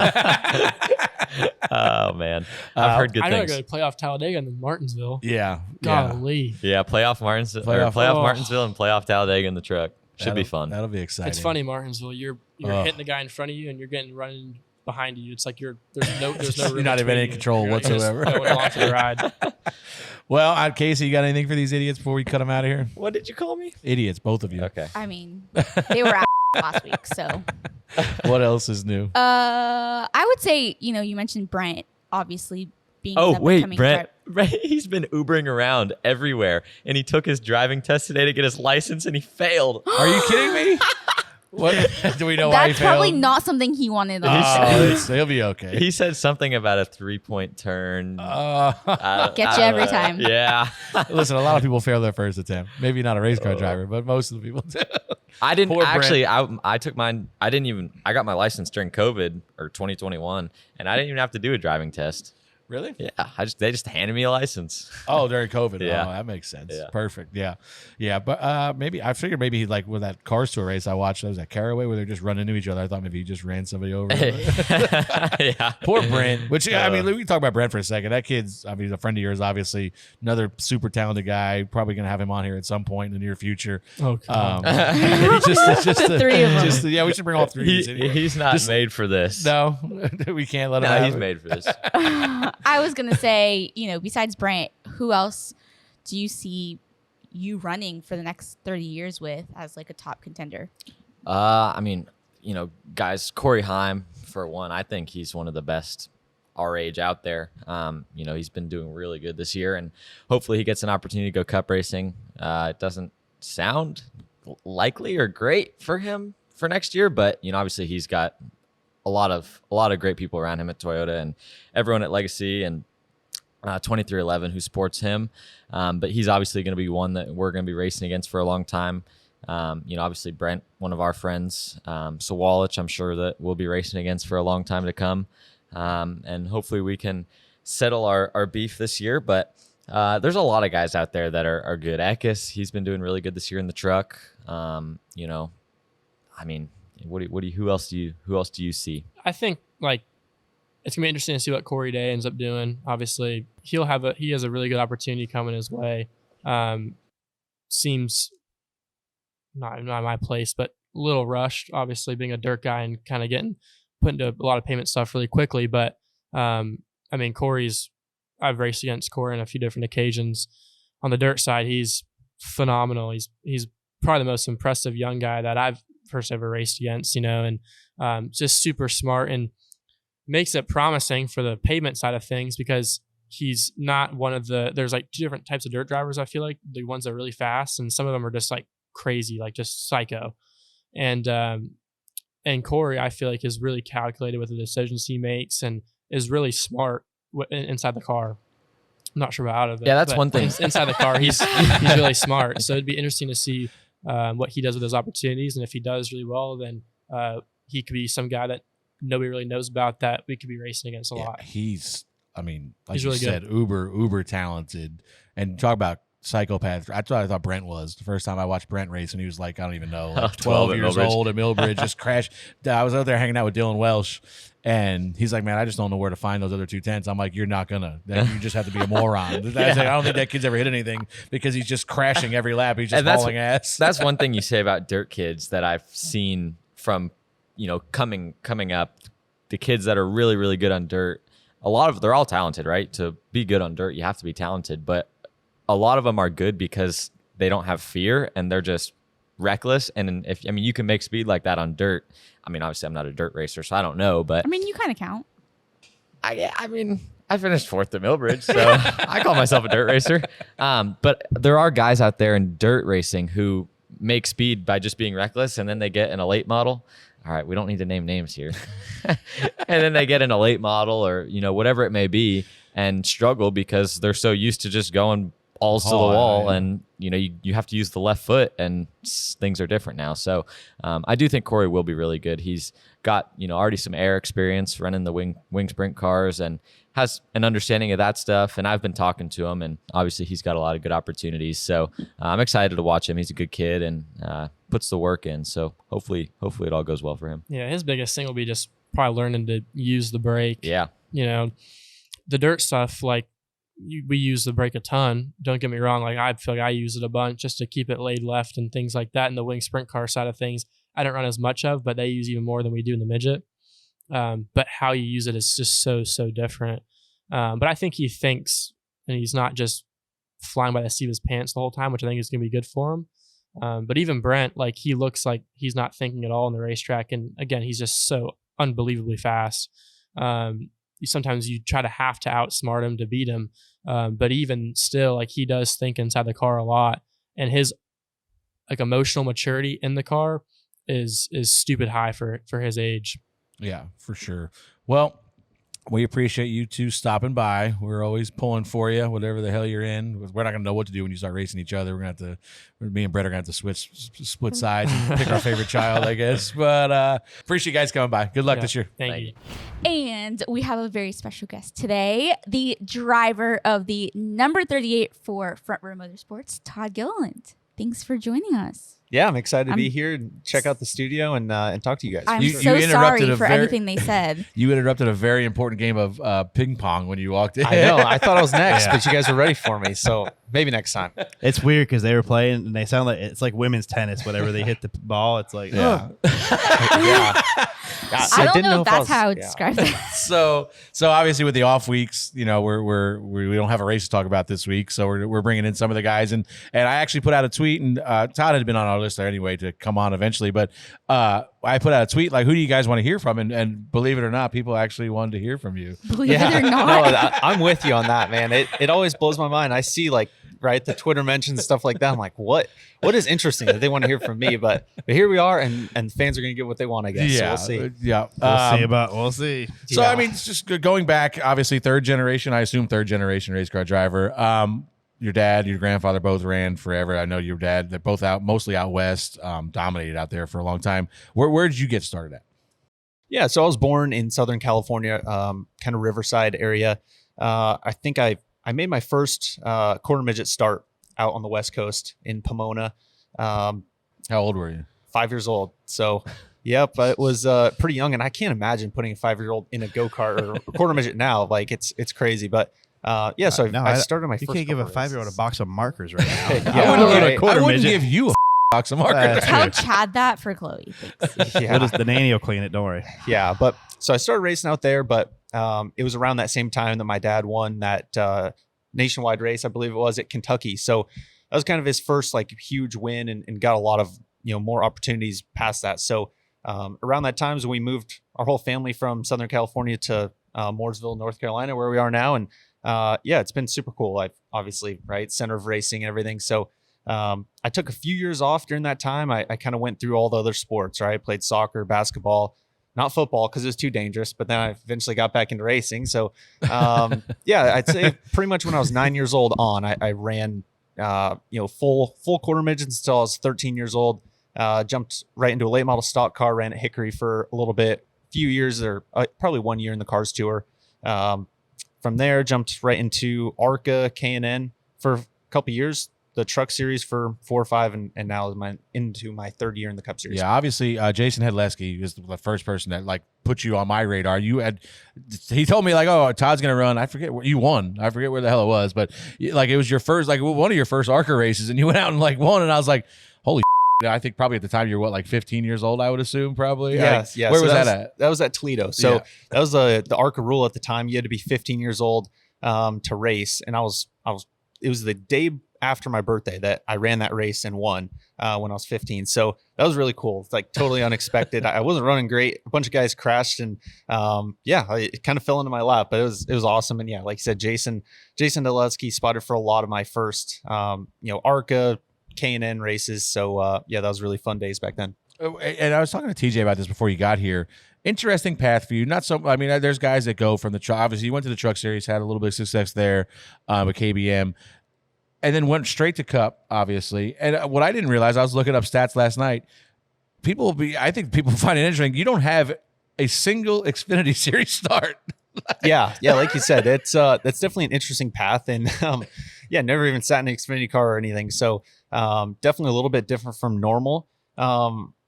Oh man, I've heard good I know I things. go to playoff Talladega and then Martinsville. yeah. Golly. Yeah, playoff Martinsville, Playoff- Martinsville, and playoff Talladega in the truck should be fun. That'll be exciting. It's funny, Martinsville. You're Ugh. hitting the guy in front of you and you're getting running behind you. It's like there's no room You're not even between in you. control You're just whatsoever. going along for the ride. Well, Casey, you got anything for these idiots before we cut them out of here? What did you call me? Idiots, both of you. Okay. I mean, they were out last week, so. What else is new? I would say, you mentioned Brent, obviously being. Oh an wait, up-and-coming Brent, he's been Ubering around everywhere, and he took his driving test today to get his license, and he failed. Are you kidding me? What? Do we know why he That's probably failed? not something he wanted on the show. He'll be okay. He said something about a 3-point turn. Get you every time. Yeah. Listen, a lot of people fail their first attempt. Maybe not a race car driver, but most of the people do. I didn't Poor actually. I took mine. I got my license during COVID or 2021, and I didn't even have to do a driving test. Really? Yeah, they just handed me a license. Oh, during COVID. Yeah. Oh, that makes sense. Yeah. Perfect. Yeah. Yeah. But maybe I figured maybe like with that Cars Tour race I watched, that was at Caraway where they're just running into each other. I thought maybe he just ran somebody over. Yeah. Poor Brent. Which I mean, we can talk about Brent for a second. That kid's, I mean, he's a friend of yours, obviously. Another super talented guy. Probably gonna have him on here at some point in the near future. Oh, God. Just The 3 of them. yeah, we should bring all 3 of these in here. He's not Just- made for this. No, we can't let him. No, have he's it. made for this. I was going to say, besides Brent, who else do you see you running for the next 30 years with as like a top contender? I mean, guys, Corey Heim, for one, I think he's one of the best our age out there. He's been doing really good this year, and hopefully he gets an opportunity to go cup racing. It doesn't sound likely or great for him for next year, but obviously he's got a lot of great people around him at Toyota and everyone at Legacy and 2311 who supports him. But he's obviously going to be one that we're going to be racing against for a long time. Obviously Brent, one of our friends, Sawallich, I'm sure that we'll be racing against for a long time to come. And hopefully we can settle our beef this year. But there's a lot of guys out there that are good. Eckes, he's been doing really good this year in the truck. I mean, who else do you see? I think it's gonna be interesting to see what Corey Day ends up doing. Obviously, he has a really good opportunity coming his way. Seems not my place, but a little rushed. Obviously, being a dirt guy and kind of getting put into a lot of payment stuff really quickly. But I mean, I've raced against Corey on a few different occasions. On the dirt side, he's phenomenal. He's probably the most impressive young guy that I've first ever raced against, and just super smart and makes it promising for the pavement side of things because he's not one of there's like 2 different types of dirt drivers. I feel like the ones that are really fast and some of them are just like crazy, like just psycho. And Corey, I feel like is really calculated with the decisions he makes and is really smart inside the car. I'm not sure about out of it. Yeah, that's but one thing. Inside the car, he's really smart. So it'd be interesting to see what he does with those opportunities. And if he does really well, then he could be some guy that nobody really knows about that we could be racing against a lot. He's really He's you really said, uber talented. And talk about psychopath. That's what I thought Brent was. The first time I watched Brent race, and he was like, I don't even know, like 12 at years Millbridge. old at Millbridge, just crashed. I was out there hanging out with Dylan Welsh, and he's like, man, I just don't know where to find those other 2 tents. I'm like, you're not gonna. You just have to be a moron. I was like, I don't think that kid's ever hit anything because he's just crashing every lap. He's just hauling ass. That's one thing you say about dirt kids that I've seen from coming up. The kids that are really, really good on dirt, they're all talented, right? To be good on dirt, you have to be talented. But a lot of them are good because they don't have fear and they're just reckless. And you can make speed like that on dirt. I mean, obviously I'm not a dirt racer, so I don't know. But I mean, you kind of count. I finished 4th at Millbridge, so I call myself a dirt racer. But there are guys out there in dirt racing who make speed by just being reckless, and then they get in a late model. all right, we don't need to name names here. And then they get in a late model or, whatever it may be and struggle because they're so used to just going balls to the wall. Yeah. And, you have to use the left foot and things are different now. So I do think Corey will be really good. He's got, already some air experience running the wing sprint cars and has an understanding of that stuff. And I've been talking to him, and obviously he's got a lot of good opportunities. So I'm excited to watch him. He's a good kid and puts the work in. So hopefully it all goes well for him. Yeah, his biggest thing will be just probably learning to use the brake. Yeah. The dirt stuff, like we use the brake a ton. Don't get me wrong. Like I feel like I use it a bunch just to keep it laid left and things like that. And the wing sprint car side of things, I don't run as much of, but they use even more than we do in the midget. But how you use it is just so different. But I think he thinks, and he's not just flying by the seat of his pants the whole time, which I think is going to be good for him. But even Brent, like he looks like he's not thinking at all on the racetrack. And again, he's just so unbelievably fast. Sometimes you try to have to outsmart him to beat him. But even still, like he does think inside the car a lot, and his like emotional maturity in the car is stupid high for his age. Yeah, for sure. Well, we appreciate you two stopping by. We're always pulling for you, whatever the hell you're in. We're not going to know what to do when you start racing each other. Me and Brett are going to have to split sides and pick our favorite child, I guess. But appreciate you guys coming by. Good luck this year. Thank you. And we have a very special guest today, the driver of the number 38 for Front Row Motorsports, Todd Gilliland. Thanks for joining us. Yeah, I'm excited to be here and check out the studio and talk to you guys. I'm You so interrupted sorry a for very- anything they said. You interrupted a very important game of ping pong when you walked in. I know. I thought I was next, Yeah. but you guys were ready for me. So maybe next time. It's weird because they were playing and they sound like it's like women's tennis. Whenever they hit the ball, it's like, Yeah. Yeah. I don't know if that's how I would yeah. describe that. So obviously with the off weeks, we don't have a race to talk about this week, so we're bringing in some of the guys, and I actually put out a tweet, and Todd had been on our list there anyway to come on eventually, but I put out a tweet like, who do you guys want to hear from, and believe it or not, people actually wanted to hear from you. Believe it or No, not. I'm with you on that, man. It always blows my mind. I see the Twitter mentions stuff like that. I'm like, what is interesting that they want to hear from me? But here we are, and fans are going to get what they want, I guess. So we'll see. Yeah. we'll see. So Yeah. I mean, it's just going back, obviously third generation race car driver. Your dad, your grandfather both ran forever. I know your dad, they're both mostly out west, dominated out there for a long time. Where did you get started at? Yeah, so I was born in Southern California, kind of Riverside area. I think I made my first quarter midget start out on the West Coast in Pomona. How old were you? 5 years old. So, yep, it was pretty young, and I can't imagine putting a 5-year-old in a go-kart or a quarter midget now. Like it's crazy, but yeah. So I started my. You first can't give a couple 5-year-old a races. box of markers right now. Yeah, I wouldn't give right. a quarter I wouldn't midget. give you a box of markers. Tell Chad that for Chloe. Thanks. Yeah. The nanny will clean it. Don't worry. Yeah, but so I started racing out there, but it was around that same time that my dad won that nationwide race, I believe it was, at Kentucky. So that was kind of his first huge win, and got a lot of more opportunities past that. So around that time is when we moved our whole family from Southern California to Mooresville, North Carolina, where we are now, and yeah, it's been super cool. I've obviously center of racing and everything. So I took a few years off during that time. I kind of went through all the other sports, right? Played soccer, basketball, not football because it was too dangerous, but then I eventually got back into racing. So yeah, I'd say pretty much when I was 9 years old on, I ran, full quarter midgets until I was 13 years old. Jumped right into a late model stock car, ran at Hickory for a little bit, few years or probably 1 year in the Cars Tour. From there, jumped right into ARCA, K&N for a couple years, the Truck Series for 4 or 5, and now into my third year in the Cup Series. Yeah, obviously, Jason Hedleski is the first person that put you on my radar. He told me oh, Todd's gonna run. I forget where you won. I forget where the hell it was, but it was your first one of your first ARCA races, and you went out and won, and I was like, holy. I think probably at the time you were 15 years old, I would assume probably. Yes, yeah. Where So was that at? That was at Toledo. So Yeah. that was the ARCA rule at the time. You had to be 15 years old to race, and it was the day after my birthday that I ran that race and won when I was 15. So that was really cool. It's totally unexpected. I wasn't running great. A bunch of guys crashed, and it kind of fell into my lap, but it was awesome. And yeah, like you said, Jason Deletzky spotted for a lot of my first ARCA, K&N races. So yeah, that was really fun days back then. And I was talking to TJ about this before you got here. Interesting path for you. Not so. I mean, there's guys that go from the truck. Obviously, you went to the Truck Series, had a little bit of success there with KBM, and then went straight to Cup. Obviously, and what I didn't realize, I was looking up stats last night. I think people find it interesting. You don't have a single Xfinity Series start. Yeah, like you said, that's definitely an interesting path, and never even sat in an Xfinity car or anything. So definitely a little bit different from normal.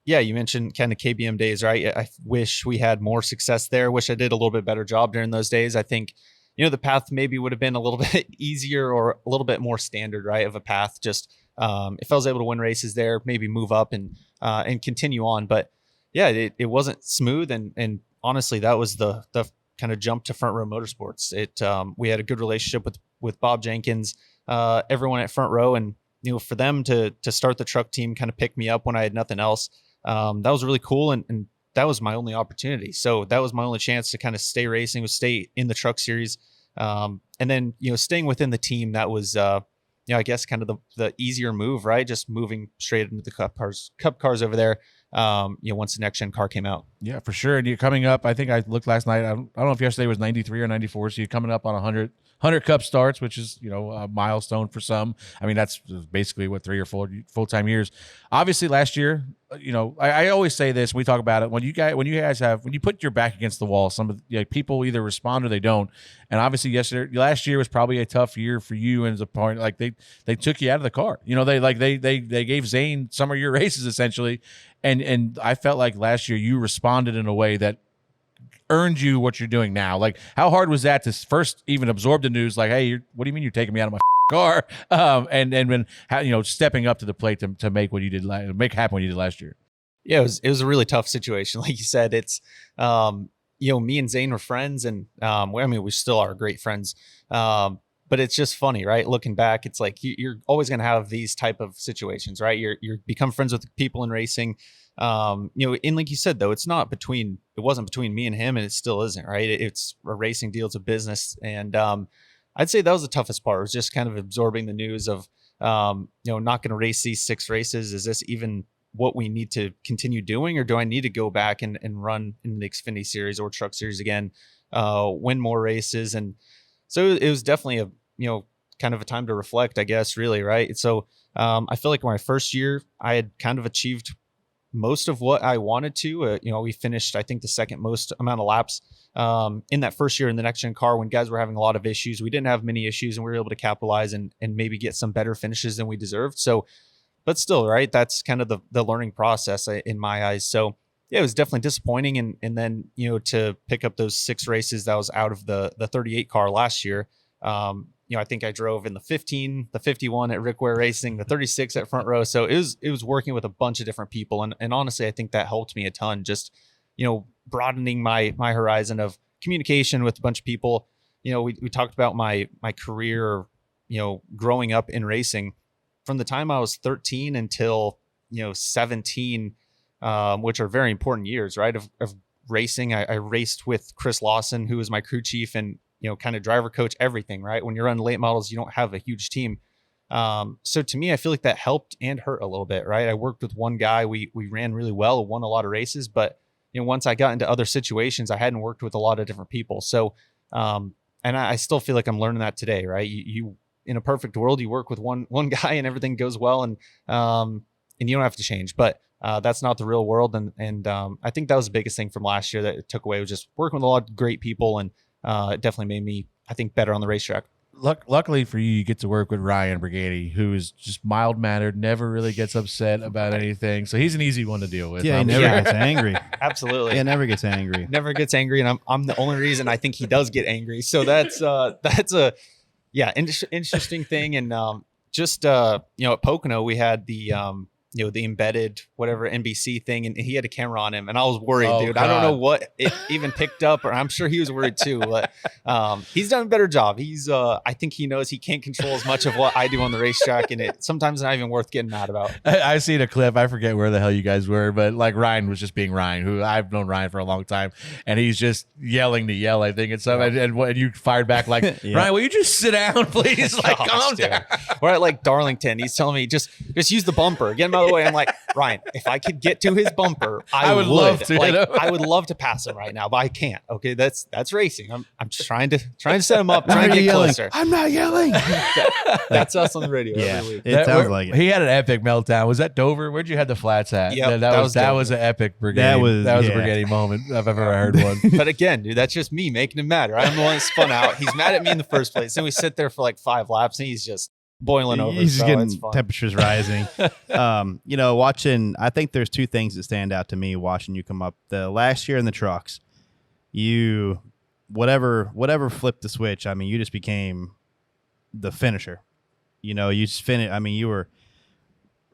You mentioned kind of KBM days, right? I wish we had more success there. Wish I did a little bit better job during those days. I think, the path maybe would have been a little bit easier or a little bit more standard, right, of a path. Just if I was able to win races there, maybe move up and continue on. But yeah, it wasn't smooth, and honestly, that was the kind of jump to Front Row Motorsports. We had a good relationship with Bob Jenkins, everyone at Front Row, and for them to start the truck team, kind of pick me up when I had nothing else. That was really cool, and that was my only opportunity. So that was my only chance to kind of stay racing, stay in the Truck Series, and then staying within the team. That was I guess kind of the easier move, right? Just moving straight into the Cup cars over there. Once the next gen car came out. Yeah, for sure. And you're coming up. I think I looked last night. I don't know if yesterday was 93 or 94. So you're coming up on 100 Cup starts, which is a milestone for some. I mean, that's basically what 3 or 4 full-time years. Obviously, last year, I always say this. We talk about it when you put your back against the wall. Some of people either respond or they don't. And obviously, last year was probably a tough year for you. And as a point, like they took you out of the car. They gave Zane some of your races essentially. And I felt like last year you responded in a way that earned you what you're doing now. Like, how hard was that to first even absorb the news? Like, hey, what do you mean you're taking me out of my car? And when stepping up to the plate to make what you did, make happen what you did last year. Yeah, it was a really tough situation. Like you said, it's me and Zane were friends, and we still are great friends. But it's just funny, right? Looking back, it's like you're always going to have these type of situations, right? You become friends with people in racing. And like you said, though, it wasn't between me and him, and it still isn't, right? It's a racing deal. It's a business. And I'd say that was the toughest part, was just kind of absorbing the news of, not going to race these 6 races. Is this even what we need to continue doing, or do I need to go back and run in the Xfinity Series or Truck Series again, win more races? And so it was definitely kind of a time to reflect, I guess, really, right? So I feel like my first year, I had kind of achieved most of what I wanted to. We finished, I think, the second most amount of laps in that first year in the next gen car when guys were having a lot of issues. We didn't have many issues, and we were able to capitalize and maybe get some better finishes than we deserved. So, but still, right, that's kind of the learning process in my eyes. So yeah, it was definitely disappointing. And then, to pick up those 6 races that was out of the 38 car last year, I think I drove in the 15, the 51 at Rick Ware Racing, the 36 at Front Row. So it was working with a bunch of different people. And honestly, I think that helped me a ton, just, broadening my horizon of communication with a bunch of people. We talked about my career, growing up in racing from the time I was 13 until, 17, which are very important years, right? Of racing. I raced with Chris Lawson, who was my crew chief, and kind of driver coach, everything, right? When you're running late models, you don't have a huge team. So to me, I feel like that helped and hurt a little bit, right? I worked with one guy. We ran really well, won a lot of races, but once I got into other situations, I hadn't worked with a lot of different people. So, and I still feel like I'm learning that today, right? You in a perfect world, you work with one guy and everything goes well, and you don't have to change, but that's not the real world. And I think that was the biggest thing from last year that it took away, was just working with a lot of great people, and it definitely made me, I think, better on the racetrack. Luckily for you get to work with Ryan Brigady, who is just mild-mannered, never really gets upset about anything. So he's an easy one to deal with. Yeah, he never gets angry. Absolutely. Yeah, never gets angry. Never gets angry, and I'm the only reason I think he does get angry. So that's a interesting thing. And just at Pocono, we had the the embedded whatever NBC thing, and he had a camera on him, and I was worried, dude. God. I don't know what it even picked up, or I'm sure he was worried too, but he's done a better job. He's I think he knows he can't control as much of what I do on the racetrack, and it sometimes not even worth getting mad about. I've seen a clip, I forget where the hell you guys were, but like Ryan was just being Ryan, who I've known Ryan for a long time, and he's just yelling to yell, I think, and stuff, and you fired back like, yeah. Ryan, will you just sit down, please? Like, calm down. We're at like Darlington. He's telling me just use the bumper, get him out out of the way. I'm like, Ryan, if I could get to his bumper, I would love to. Like, I would love to pass him right now, but I can't. Okay, that's racing. I'm just trying to set him up, trying to get closer. I'm not yelling. That's us on the radio Yeah, every week. it sounds like it. He had an epic meltdown. Was that Dover? Where'd you have the flats at? Yep, that was Dover. an epic brigade. That was a yeah. brigade moment if I've ever heard one. But again, dude, that's just me making him mad. Right? I'm the one that spun out. He's mad at me in the first place. Then we sit there for like 5 laps, and he's just boiling over. He's just so getting it's fun. temperatures rising. Watching, I think there's 2 things that stand out to me watching you come up. The last year in the trucks, you, whatever flipped the switch, I mean, you just became the finisher. You just finished. I mean, you were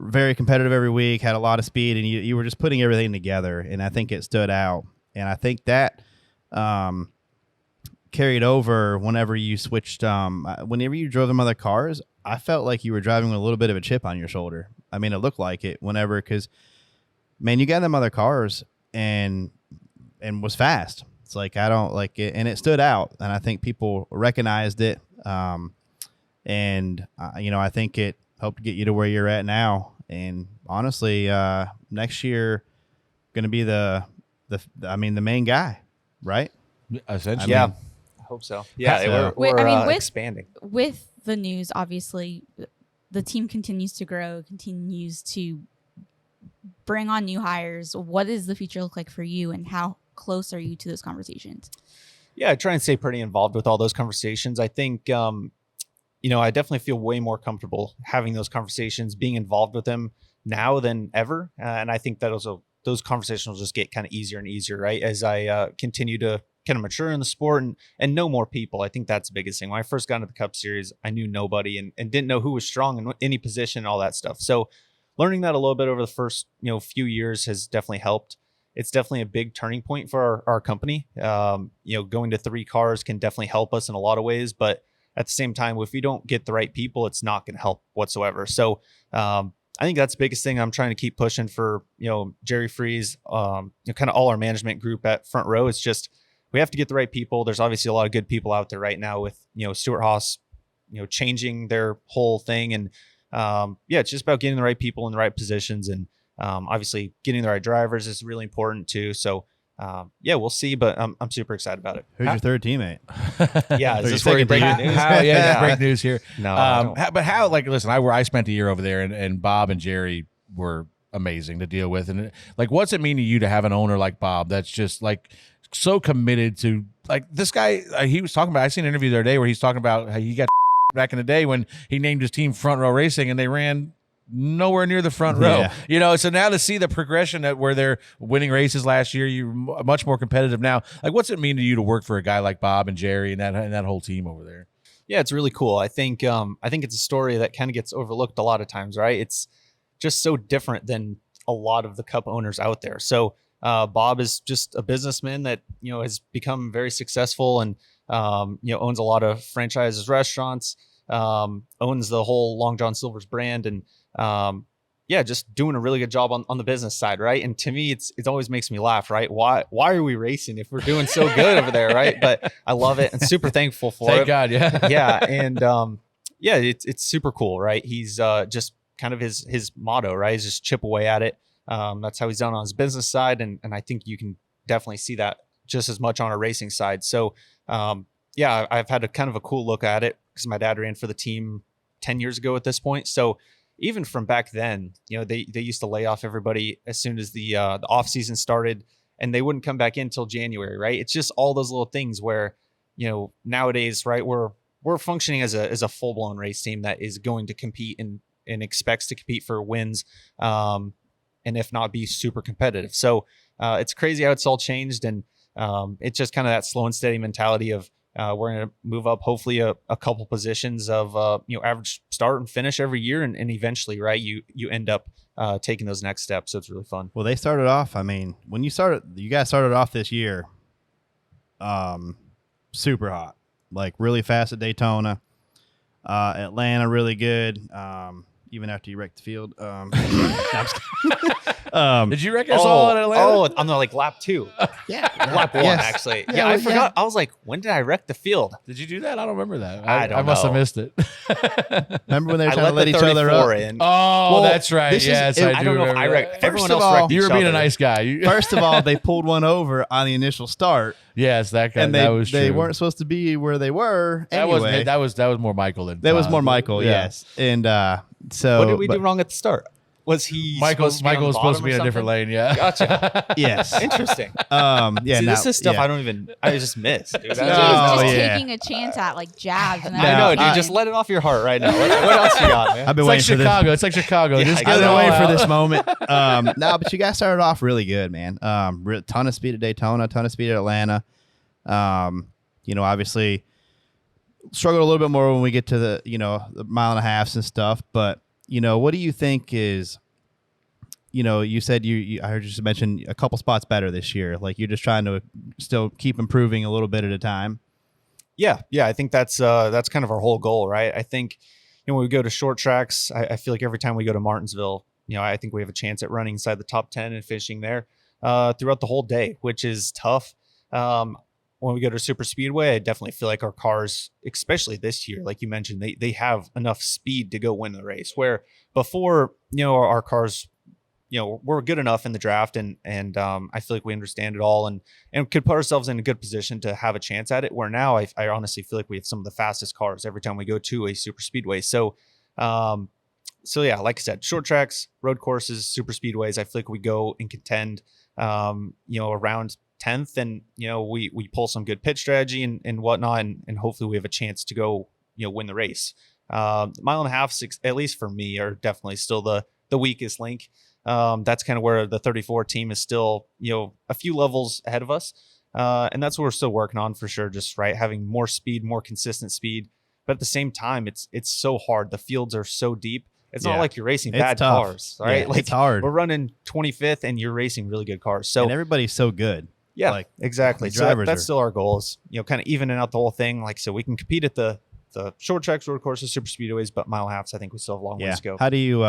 very competitive every week, had a lot of speed, and you were just putting everything together. And I think it stood out. And I think that carried over whenever you switched. Whenever you drove them other cars, I felt like you were driving with a little bit of a chip on your shoulder. I mean, it looked like it whenever, because, man, you got them other cars and was fast. It's like, I don't like it. And it stood out. And I think people recognized it. I think it helped get you to where you're at now. And honestly, next year going to be the main guy, right? Essentially. Yeah, I hope so. Yeah, So- we're expanding. With the news, obviously, the team continues to grow, continues to bring on new hires. What does the future look like for you, and how close are you to those conversations? Yeah, I try and stay pretty involved with all those conversations. I think, I definitely feel way more comfortable having those conversations, being involved with them now than ever. And I think that also those conversations will just get kind of easier and easier, right? As I continue to kind of mature in the sport and know more people. I think that's the biggest thing. When I first got into the Cup Series, I knew nobody and didn't know who was strong in any position and all that stuff. So learning that a little bit over the first, few years has definitely helped. It's definitely a big turning point for our company. Going to 3 cars can definitely help us in a lot of ways, but at the same time, if we don't get the right people, it's not going to help whatsoever. So I think that's the biggest thing I'm trying to keep pushing for, Jerry Freeze, kind of all our management group at Front Row. It's just, we have to get the right people. There's obviously a lot of good people out there right now with, Stuart Haas, changing their whole thing. And it's just about getting the right people in the right positions. And obviously getting the right drivers is really important too. So we'll see, but I'm super excited about it. Who's your third teammate? Yeah, Or is your this where you second break teammate? the news? Yeah, break news here. No, I don't. But how? Like, listen, I spent a year over there, and Bob and Jerry were amazing to deal with. And what's it mean to you to have an owner like Bob that's just like so committed to like this guy? He was talking about. I seen an interview the other day where he's talking about how he got back in the day when he named his team Front Row Racing, and they ran nowhere near the front row. Yeah. So now to see the progression that where they're winning races last year, you're much more competitive now. Like, what's it mean to you to work for a guy like Bob and Jerry and that whole team over there? Yeah, it's really cool. I think it's a story that kind of gets overlooked a lot of times, right? It's just so different than a lot of the Cup owners out there. So Bob is just a businessman that has become very successful and owns a lot of franchises, restaurants, owns the whole Long John Silver's brand, and just doing a really good job on the business side, right? And to me, it always makes me laugh, right? Why are we racing if we're doing so good over there, right? But I love it and super thankful for it. Thank God, yeah. Yeah, and it's super cool, right? He's just kind of his motto, right? Is just chip away at it. That's how he's done on his business side, and I think you can definitely see that just as much on our racing side. So I've had a kind of a cool look at it because my dad ran for the team 10 years ago at this point. So even from back then, they used to lay off everybody as soon as the off season started, and they wouldn't come back in until January, right? It's just all those little things where, nowadays, right, we're functioning as a full blown race team that is going to compete and expects to compete for wins, and if not be super competitive. So it's crazy how it's all changed, and it's just kind of that slow and steady mentality of we're going to move up hopefully a couple positions of average start and finish every year, and eventually, right, you end up taking those next steps. So it's really fun. Well, they started off, when you guys started off this year, super hot, like really fast at Daytona, Atlanta really good, even after you wrecked the field. No, I'm just kidding. Did you wreck us all in Atlanta? Oh, on the lap 2. Yeah. Lap 1, Yes. actually. Yeah, Yeah, I yeah. forgot. I was like, when did I wreck the field? Did you do that? I don't remember that. I don't must have know. missed it. Remember when they were I trying to let the each other 34 up? in. Oh, Well, that's right. this is- Yes, it- I I do don't know if remember I wrecked. that. Everyone First of else all, wrecked You each were being a other. nice guy. First of all, they pulled one over on the initial start, Yes, that guy. and that was they true. weren't supposed to be where they were. That Anyway, was more Michael than that was Todd. more Michael. Yeah. Yes, and so What did we do but- wrong at the start? Was he Michael was supposed supposed to be in a on the different bottom or lane. Yeah. something? Gotcha. Yes. Interesting. Yeah. See, now- this is stuff yeah. I just missed. Dude. TJ's No, just yeah. taking a chance at like jabs. And No, I know, dude. I- Just let it off your heart right now. What else you got, man? I've been It's like waiting for this. Chicago. It's like Chicago. Yeah, Just I get I've it been all waiting for out. this moment. No, but you guys started off really good, man. Ton of speed at Daytona, ton of speed at Atlanta. Obviously struggled a little bit more when we get to the mile and a halves and stuff. But what do you think is? You said I heard you mention a couple spots better this year. Like you're just trying to still keep improving a little bit at a time. Yeah. I think that's kind of our whole goal, right? I think when we go to short tracks, I feel like every time we go to Martinsville, I think we have a chance at running inside the top 10 and finishing there throughout the whole day, which is tough. When we go to super speedway, I definitely feel like our cars, especially this year, like you mentioned, they have enough speed to go win the race. Where before, our cars, we're good enough in the draft, and I feel like we understand it all and could put ourselves in a good position to have a chance at it. Where now I honestly feel like we have some of the fastest cars every time we go to a super speedway. So yeah, like I said, short tracks, road courses, super speedways, I feel like we go and contend, around 10th, and we pull some good pit strategy and whatnot, and hopefully we have a chance to go win the race. Mile and a half, at least for me, are definitely still the weakest link. That's kind of where the 34 team is still, a few levels ahead of us. And that's what we're still working on for sure. Just having more speed, more consistent speed. But at the same time, it's so hard. The fields are so deep. It's not Yeah. like you're racing It's bad tough. cars, right? Yeah, Like it's hard. We're running 25th and you're racing really good cars. So And everybody's so good. yeah, like, exactly. the So drivers that's are- still our goal is, kind of evening out the whole thing. Like, so we can compete at the short tracks, road courses, super speedways, but mile halves, I think we still have a long ways to go. How do you?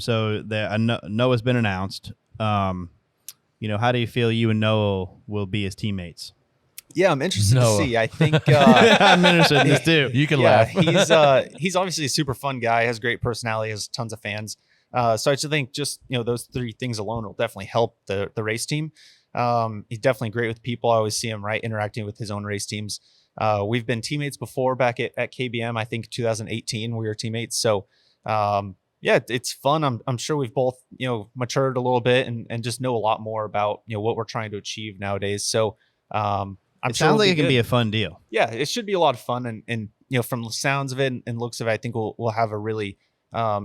So Noah's been announced. How do you feel you and Noah will be as teammates? Yeah, I'm interested Noah. to see. I think I'm interested in this too. You can yeah, laugh. he's obviously a super fun guy, has great personality, has tons of fans. So I just think just those three things alone will definitely help the race team. He's definitely great with people. I always see him interacting with his own race teams. We've been teammates before back at KBM. I think 2018 we were teammates. So yeah, it's fun. I'm sure we've both matured a little bit and just know a lot more about what we're trying to achieve nowadays. So I'm It sure sounds it'll like it can good. be a fun deal. Yeah, it should be a lot of fun, and from the sounds of it and looks of it, I think we'll have a really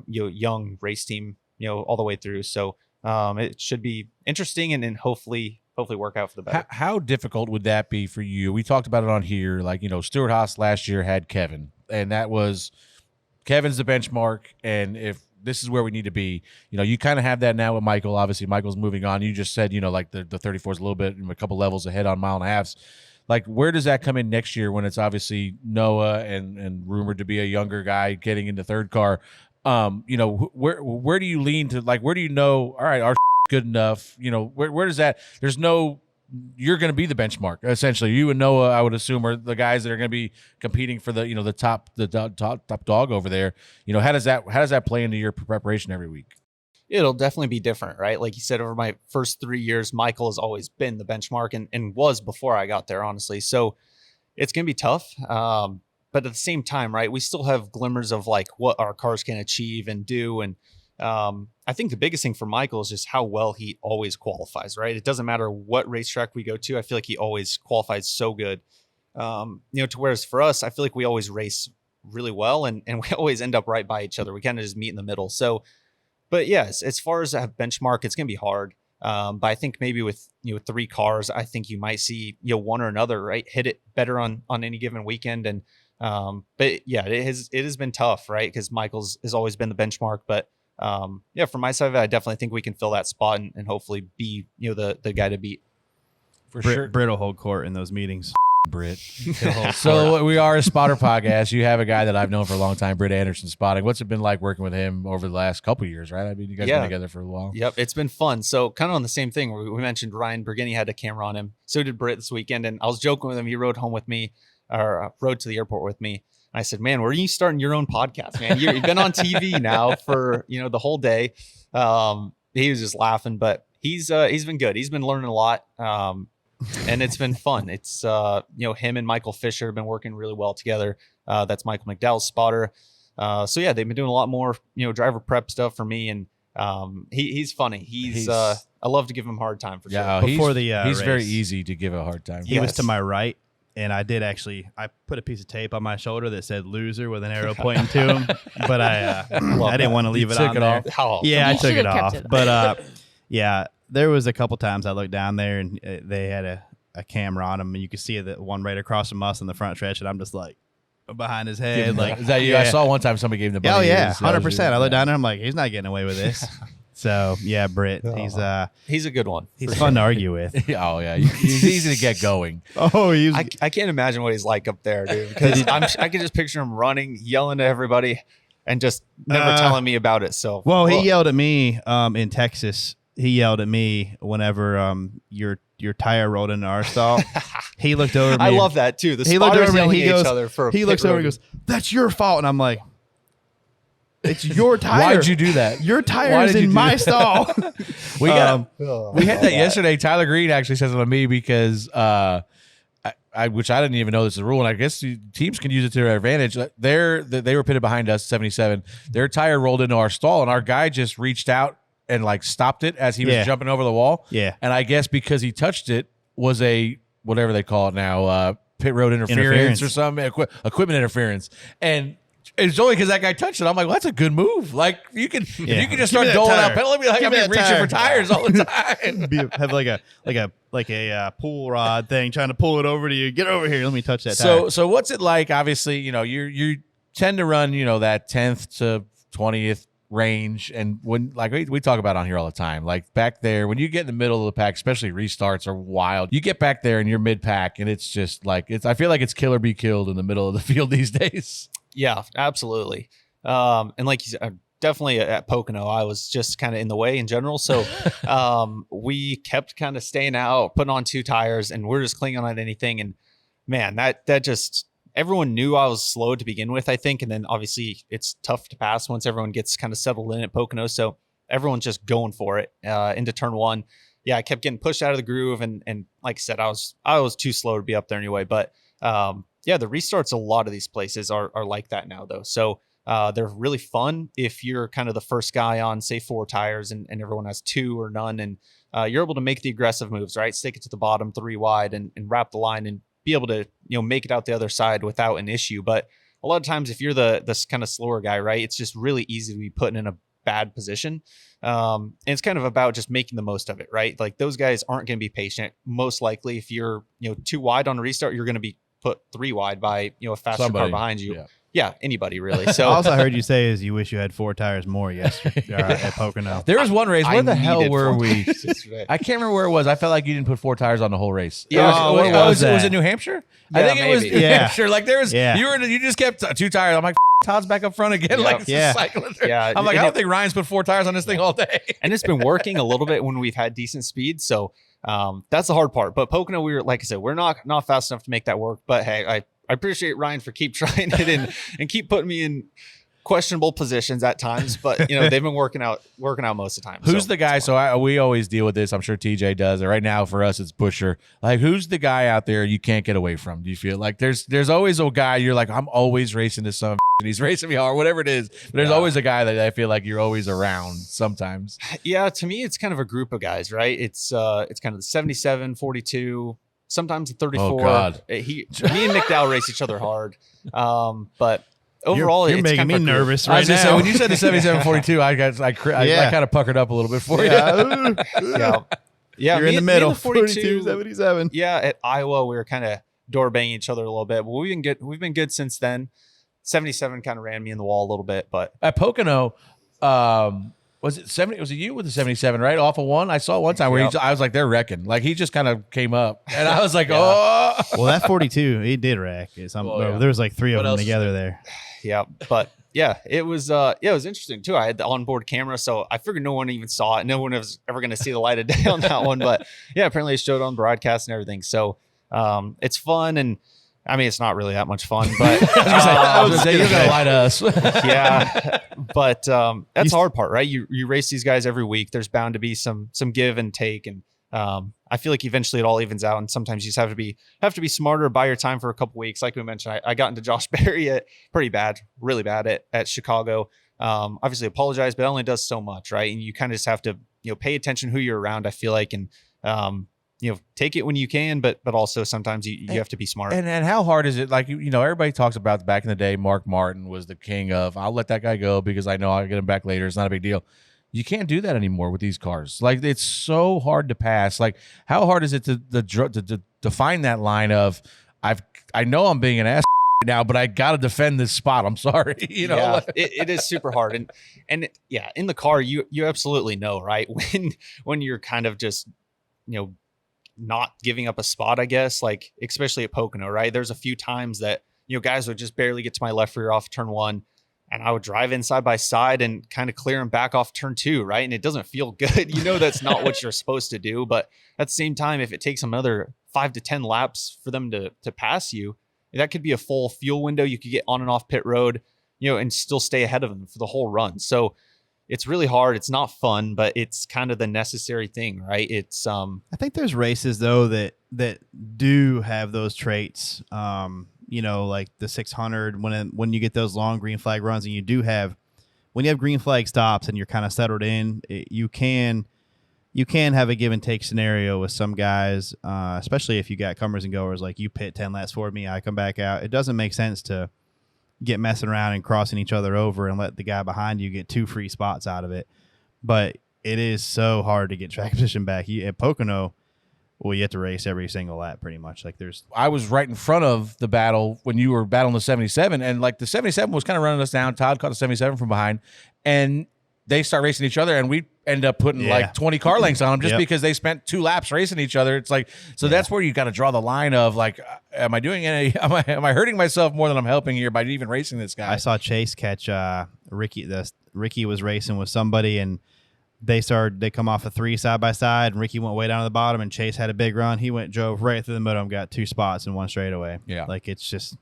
young race team all the way through. So it should be interesting and hopefully work out for the better. How difficult would that be for you? We talked about it on here. Like, Stuart Haas last year had Kevin, and that was Kevin's the benchmark. And if this is where we need to be, you kind of have that now with Michael. Obviously, Michael's moving on. You just said, like the 34 is a little bit, a couple levels ahead on mile and a halves. Like, where does that come in next year when it's obviously Noah and rumored to be a younger guy getting into third car? Where do you lean to? Like, where do all right, our good enough? Where does that? You're going to be the benchmark essentially. You and Noah, I would assume, are the guys that are going to be competing for the top dog over there. How does that play into your preparation every week? It'll definitely be different, right? Like you said, over my first 3 years, Michael has always been the benchmark and was before I got there, honestly. So it's going to be tough. But at the same time, right, we still have glimmers of like what our cars can achieve and do. And I think the biggest thing for Michael is just how well he always qualifies, right? It doesn't matter what racetrack we go to. I feel like he always qualifies so good. To whereas for us, I feel like we always race really well and we always end up right by each other. We kind of just meet in the middle. So, but yes, as far as a benchmark, it's going to be hard. But I think maybe with three cars, I think you might see one or another right hit it better on any given weekend. And but yeah, it has been tough, right? Because Michael's has always been the benchmark. But yeah, from my side, I definitely think we can fill that spot and hopefully be the guy to beat. For sure. Britt will hold court in those meetings. Britt. So we are a spotter podcast. You have a guy that I've known for a long time, Britt Anderson spotting. What's it been like working with him over the last couple of years, right? I mean, you guys been together for a while. Yep, it's been fun. So kind of on the same thing, we mentioned Ryan Bergini had a camera on him. So did Britt this weekend. And I was joking with him. He rode home with me, or rode to the airport with me. And I said, man, where are you starting your own podcast, man? You've been on TV now for, the whole day. He was just laughing, but he's been good. He's been learning a lot. And it's been fun. It's, him and Michael Fisher have been working really well together. That's Michael McDowell's spotter. So yeah, they've been doing a lot more, driver prep stuff for me. And he's funny. He's I love to give him a hard time for sure. Before he's race, very easy to give a hard time. He was to my right. And I put a piece of tape on my shoulder that said loser with an arrow pointing to him. But I didn't want to leave it on there. Yeah, I took it off. But there was a couple times I looked down there and they had a camera on him and you could see the one right across from us in the front stretch. And I'm just like behind his head. Like, is that you? I saw one time somebody gave him the bunny. Oh, yeah, 100%. I looked down there. I'm like, he's not getting away with this. So yeah, Britt, he's a good one. He's fun to argue with. Oh yeah, he's easy to get going. I can't imagine what he's like up there, dude. Because I can just picture him running, yelling to everybody, and just never telling me about it. So he yelled at me in Texas. He yelled at me whenever your tire rolled into our stall. He looked over at me. I love that too. He looked over at me. He looks over and goes, "That's your fault," and I'm like. It's your tire. Why'd you do that? Your tire is in my stall. We had that yesterday. Tyler Green actually says it to me because which I didn't even know this is a rule, and I guess teams can use it to their advantage. They were pitted behind us, 77. Their tire rolled into our stall, and our guy just reached out and stopped it as he was jumping over the wall. Yeah, and I guess because he touched it was a whatever they call it now, pit road interference or something, equipment interference, and. It's only because that guy touched it. I'm like, well, that's a good move. Like you can, if you can just start doling out penalty, I've been reaching for tires all the time. Have like a pull rod thing, trying to pull it over to you. Get over here. Let me touch that tire. So what's it like? Obviously, you tend to run, that 10th to 20th range, and when we talk about on here all the time, like back there when you get in the middle of the pack, especially restarts are wild. You get back there and you're mid pack, and it's just I feel like it's kill or be killed in the middle of the field these days. Yeah, absolutely. And like you said, definitely at Pocono, I was just kind of in the way in general. So we kept kind of staying out, putting on 2 tires, and we're just clinging on anything. And man, that just everyone knew I was slow to begin with, I think. And then obviously it's tough to pass once everyone gets kind of settled in at Pocono. So everyone's just going for it into turn 1. Yeah, I kept getting pushed out of the groove, and like I said, I was too slow to be up there anyway. But yeah, the restarts, a lot of these places are like that now, though. So they're really fun if you're kind of the first guy on, say, 4 tires and everyone has 2 or none. And you're able to make the aggressive moves, right? Stick it to the bottom 3 wide and wrap the line and be able to, make it out the other side without an issue. But a lot of times if you're this kind of slower guy, right, it's just really easy to be put in a bad position. And it's kind of about just making the most of it, right? Like those guys aren't going to be patient. Most likely if you're, 2 wide on a restart, you're going to be put 3 wide by a faster car behind you. Yeah, anybody really. So also I heard you say is you wish you had 4 tires more yesterday at Pocono. There was one race. Where the hell were we? I can't remember where it was. I felt like you didn't put 4 tires on the whole race. Yeah, was it New Hampshire? Yeah, I think it was New Hampshire. Like there was Yeah. you just kept 2 tires. I'm like, Todd's back up front again. Like cycling. Yeah. I'm like, I don't think Ryan's put 4 tires on this thing all day. And it's been working a little bit when we've had decent speed. So that's the hard part. But Pocono, like I said, we're not fast enough to make that work. But hey, I appreciate Ryan for keep trying it and keep putting me in questionable positions at times, but they've been working out most of the time. Who's the guy? So we always deal with this. I'm sure TJ does. And right now for us, it's Busher. Like, who's the guy out there you can't get away from? Do you feel like there's always a guy you're like, I'm always racing this son of and he's racing me hard, whatever it is. But there's always a guy that I feel like you're always around sometimes. Yeah, to me, it's kind of a group of guys, right? It's kind of the 77, 42. Sometimes the 34. Oh God. Me and McDowell race each other hard. But overall, you're it's making kind me of nervous I right was gonna say, now. when you said the 77-42, I kind of puckered up a little bit for you. Yeah, You're in the middle. the 42, 77. Yeah, at Iowa, we were kind of door banging each other a little bit, but we've been good since then. 77 kind of ran me in the wall a little bit, but At Pocono, Was it 70? Was it you with the 77, right? Off of one? I saw one time where I was like, they're wrecking. Like, he just kind of came up. And I was like, oh. Well, that 42, he did wreck. There was like three of them together there. Yeah. But yeah, it was interesting too. I had the onboard camera, so I figured no one even saw it. No one was ever going to see the light of day on that one. But yeah, apparently it showed on broadcast and everything. So it's fun. And I mean, it's not really that much fun, but you're going to lie to us. Yeah. But that's the hard part, right? You race these guys every week. There's bound to be some give and take. And I feel like eventually it all evens out. And sometimes you just have to be smarter, buy your time for a couple weeks. Like we mentioned, I got into Josh Berry really bad at Chicago. Obviously apologize, but it only does so much, right? And you kind of just have to, pay attention who you're around, I feel like. And, take it when you can, but also sometimes you have to be smart. And how hard is it? Like, everybody talks about back in the day, Mark Martin was the king of, I'll let that guy go because I know I'll get him back later. It's not a big deal. You can't do that anymore with these cars. Like, it's so hard to pass. Like, how hard is it to find that line of, I know I'm being an ass now, but I got to defend this spot. I'm sorry. Yeah, it is super hard. And yeah, in the car, you absolutely know, right? When you're kind of just, not giving up a spot, I guess, like especially at Pocono, right? There's a few times that, guys would just barely get to my left rear off turn one, and I would drive in side by side and kind of clear them back off turn two, right? And it doesn't feel good. That's not what you're supposed to do. But at the same time, if it takes another 5 to 10 laps for them to pass you, that could be a full fuel window. You could get on and off pit road, and still stay ahead of them for the whole run. So it's really hard. It's not fun, but it's kind of the necessary thing, right? It's I think there's races though that do have those traits. Like the 600 when you get those long green flag runs, and when you have green flag stops and you're kind of settled in, you can have a give and take scenario with some guys, especially if you got comers and goers. Like, you pit 10 laps for me, I come back out. It doesn't make sense to get messing around and crossing each other over and let the guy behind you get 2 free spots out of it. But it is so hard to get track position back. At Pocono, you have to race every single lap pretty much. Like, I was right in front of the battle when you were battling the 77, and like the 77 was kind of running us down. Todd caught the 77 from behind, and they start racing each other, and we end up putting like 20 car lengths on them just because they spent 2 laps racing each other. It's like, so that's where you got to draw the line of like, am I hurting myself more than I'm helping here by even racing this guy? I saw Chase catch Ricky. Ricky was racing with somebody, and they come off a 3 side by side, and Ricky went way down to the bottom, and Chase had a big run. He drove right through the middle and got 2 spots in one straightaway. Yeah. Like, it's just.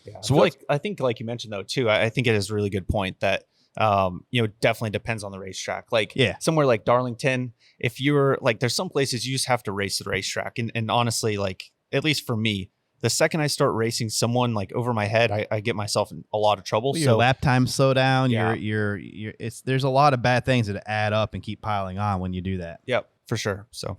Yeah. So I think like you mentioned though too, I think it is a really good point that, definitely depends on the racetrack. Like, somewhere like Darlington, if you're like, there's some places you just have to race the racetrack. And honestly, like, at least for me, the second I start racing someone like over my head, I get myself in a lot of trouble. Well, your lap time slow down. Yeah. There's a lot of bad things that add up and keep piling on when you do that. Yep, for sure. So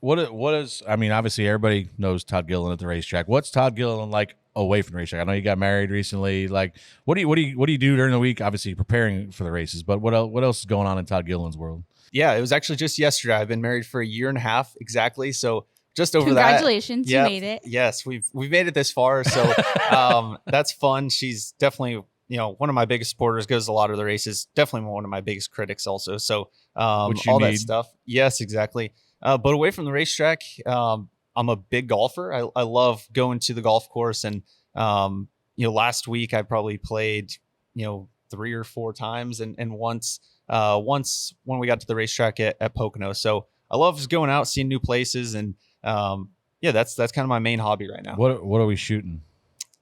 what is, I mean, obviously everybody knows Todd Gilliland at the racetrack. What's Todd Gilliland like away from the racetrack? I know you got married recently. Like, what do you do during the week? Obviously preparing for the races, but what else is going on in Todd Gilliland's world? Yeah, it was actually just yesterday. I've been married for a year and a half exactly. So just over Congratulations, that. You made it. Yes, we've made it this far. So that's fun. She's definitely, one of my biggest supporters, goes to a lot of the races. Definitely one of my biggest critics also. So that stuff. Yes, exactly. But away from the racetrack, I'm a big golfer. I love going to the golf course. And, last week I probably played, 3 or 4 times and once when we got to the racetrack at Pocono. So I love just going out, seeing new places. And, that's kind of my main hobby right now. What are we shooting?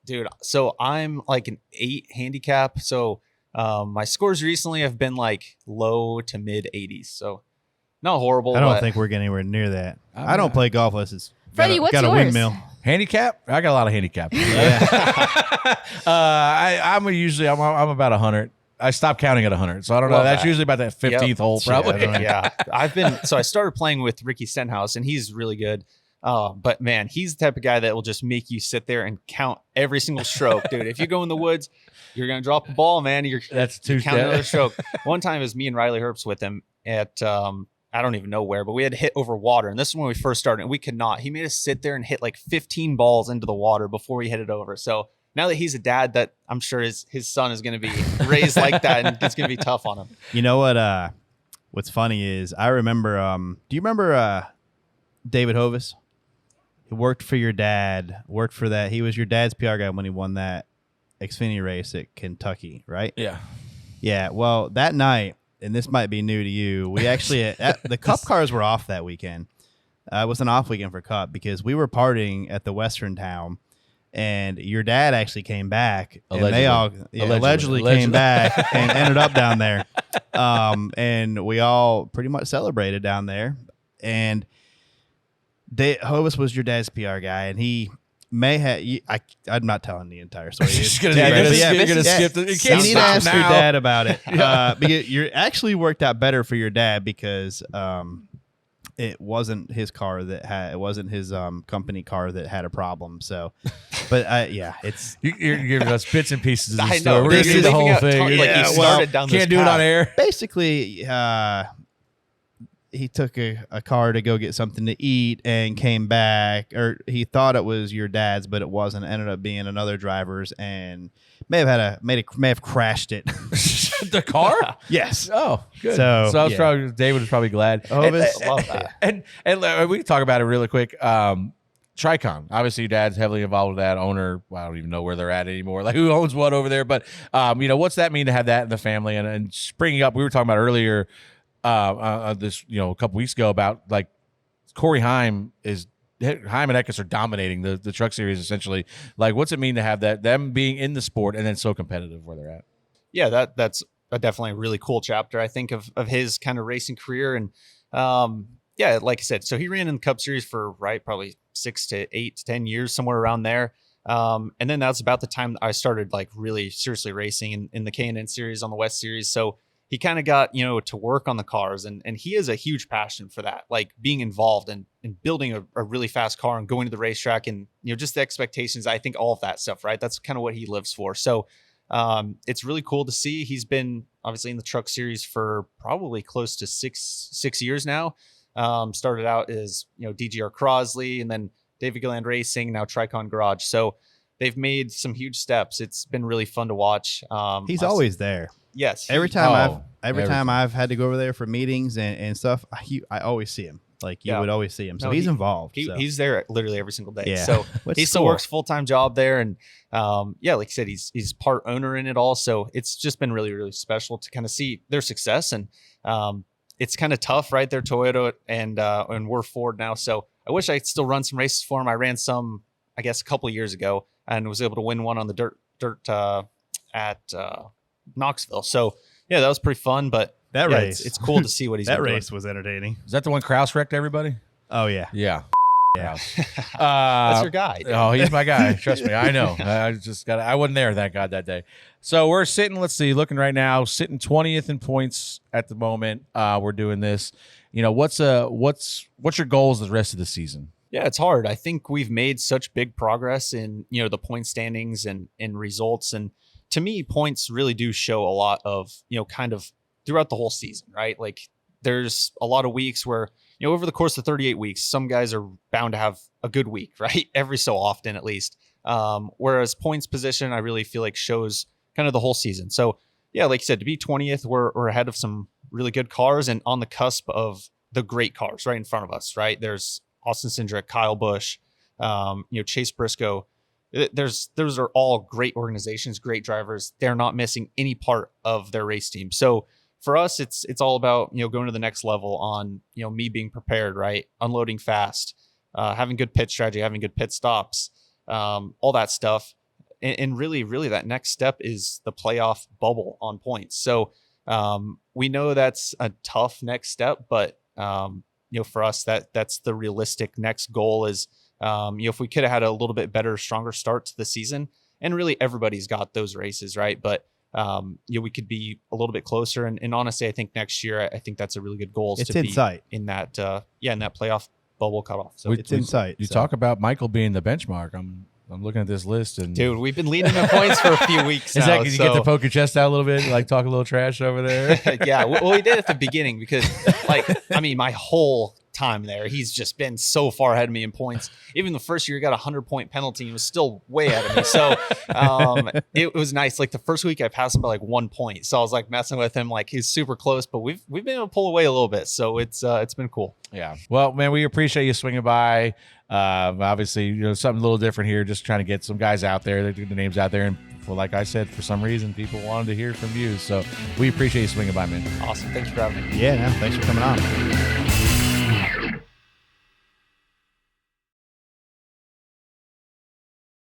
Dude, so I'm like an 8 handicap. So my scores recently have been like low to mid 80s. So not horrible. I don't think we're getting anywhere near that. I don't play golf unless it's Freddie, what's got a yours? windmill. Handicap? I got a lot of handicap. I'm about 100. I stopped counting at 100, so I don't know. That's usually about that 15th hole, probably. Yeah, I started playing with Ricky Stenhouse, and he's really good. But man, he's the type of guy that will just make you sit there and count every single stroke, dude. If you go in the woods, you're gonna drop a ball, man. That's you count another stroke. One time, it was me and Riley Herbst with him at I don't even know where, but we had to hit over water, and this is when we first started, and we could not. He made us sit there and hit like 15 balls into the water before we hit it over. So now that he's a dad, that I'm sure his son is going to be raised like that, and it's going to be tough on him. You know what? what's funny is I remember. Do you remember David Hovis? He worked for your dad. Worked for that. He was your dad's PR guy when he won that Xfinity race at Kentucky, right? Yeah. Yeah. Well, that night, and this might be new to you, we actually the Cup cars were off that weekend. It was an off weekend for Cup because we were partying at the Western town, and your dad actually came back, and they all allegedly came back and ended up down there, and we all pretty much celebrated down there. And Hovis was your dad's PR guy, and he may have. I'm not telling the entire story. You're gonna skip it. You can't need to ask stop your now. dad about it. Because you actually worked out better for your dad because it wasn't his car it wasn't his company car that had a problem. So, but yeah, it's You're giving us bits and pieces of the I story. know. We're gonna do the whole thing. Like Yeah, he started down this Can't do it on air. basically he took a car to go get something to eat and came back, or he thought it was your dad's, but it wasn't. It ended up being another driver's, and may have crashed it. The car? Yes. Oh, good. So, I was yeah. probably David was probably glad. Hovis, love that. And we can talk about it really quick. Tricon, obviously, your dad's heavily involved with that. Owner, well, I don't even know where they're at anymore. Like who owns what over there? But what's that mean to have that in the family? And springing up, we were talking about earlier. This a couple weeks ago about like Corey Heim and Eckes are dominating the truck series essentially. Like, what's it mean to have them being in the sport and then so competitive where they're at? Yeah, that's definitely a really cool chapter, I think, of his kind of racing career. And yeah, like I said, so he ran in the Cup Series for probably 6 to 8 to 10 years, somewhere around there. And then that's about the time I started like really seriously racing in the K&N Series on the West Series. So he kind of got, to work on the cars, and he has a huge passion for that, like being involved in building a really fast car and going to the racetrack and, just the expectations. I think all of that stuff, right? That's kind of what he lives for. So it's really cool to see. He's been obviously in the truck series for probably close to six years now. Started out as, DGR Crosley, and then David Gilliland Racing, now Tricon Garage. So they've made some huge steps. It's been really fun to watch. he's always there. Yes. Every time I've had to go over there for meetings and stuff, I always see him. Like you would always see him. So No, he's involved. He's there literally every single day. Yeah. So Which he is still cool. works full-time job there. And like I said, he's part owner in it all. So it's just been really, really special to kind of see their success. And it's kind of tough, right? They're Toyota and we're Ford now. So I wish I could still run some races for them. I ran some, I guess, a couple of years ago and was able to win one on the dirt at Knoxville. So yeah, that was pretty fun. But That yeah, race. it's cool to see what he's that been doing. race was entertaining. Is that the one Kraus wrecked everybody? Oh yeah. Yeah. Yeah. That's your guy. dude. Oh, he's my guy. Trust me. I know. I wasn't there, thank God, that day. So we're sitting, looking right now, sitting 20th in points at the moment. We're doing this. What's your goals the rest of the season? Yeah, it's hard. I think we've made such big progress in, the point standings and results. And to me, points really do show a lot of, kind of throughout the whole season, right? Like there's a lot of weeks where, over the course of 38 weeks, some guys are bound to have a good week, right? Every so often, at least. Whereas points position, I really feel like shows kind of the whole season. So yeah, like you said, to be 20th, we're ahead of some really good cars and on the cusp of the great cars right in front of us, right? There's Austin Cindric, Kyle Busch, Chase Briscoe. Those are all great organizations, great drivers. They're not missing any part of their race team. So for us, it's all about, going to the next level on, me being prepared, right? Unloading fast, having good pit strategy, having good pit stops, all that stuff. And really, really that next step is the playoff bubble on points. So we know that's a tough next step, but for us, that's the realistic next goal is, if we could have had a little bit better, stronger start to the season, and really everybody's got those races, right? But we could be a little bit closer. And honestly, I think next year, I think that's a really good goal. It's to in be sight. in that playoff bubble cutoff. So It's in sight. You so. talk about Michael being the benchmark. I'm looking at this list and dude, we've been leading the points for a few weeks is now. that because you get to poke your chest out a little bit, like talk a little trash over there? Yeah, well, we did at the beginning because, my whole time there. He's just been so far ahead of me in points. Even the first year, he got a 100-point penalty and was still way ahead of me. So it was nice. Like the first week, I passed him by like 1 point. So I was like messing with him, like he's super close. But we've been able to pull away a little bit. So it's been cool. Yeah. Well, man, we appreciate you swinging by. Obviously, something a little different here, just trying to get some guys out there, the names out there. And like I said, for some reason, people wanted to hear from you. So we appreciate you swinging by, man. Awesome. Thank you for having me. Yeah, no, thanks for coming on.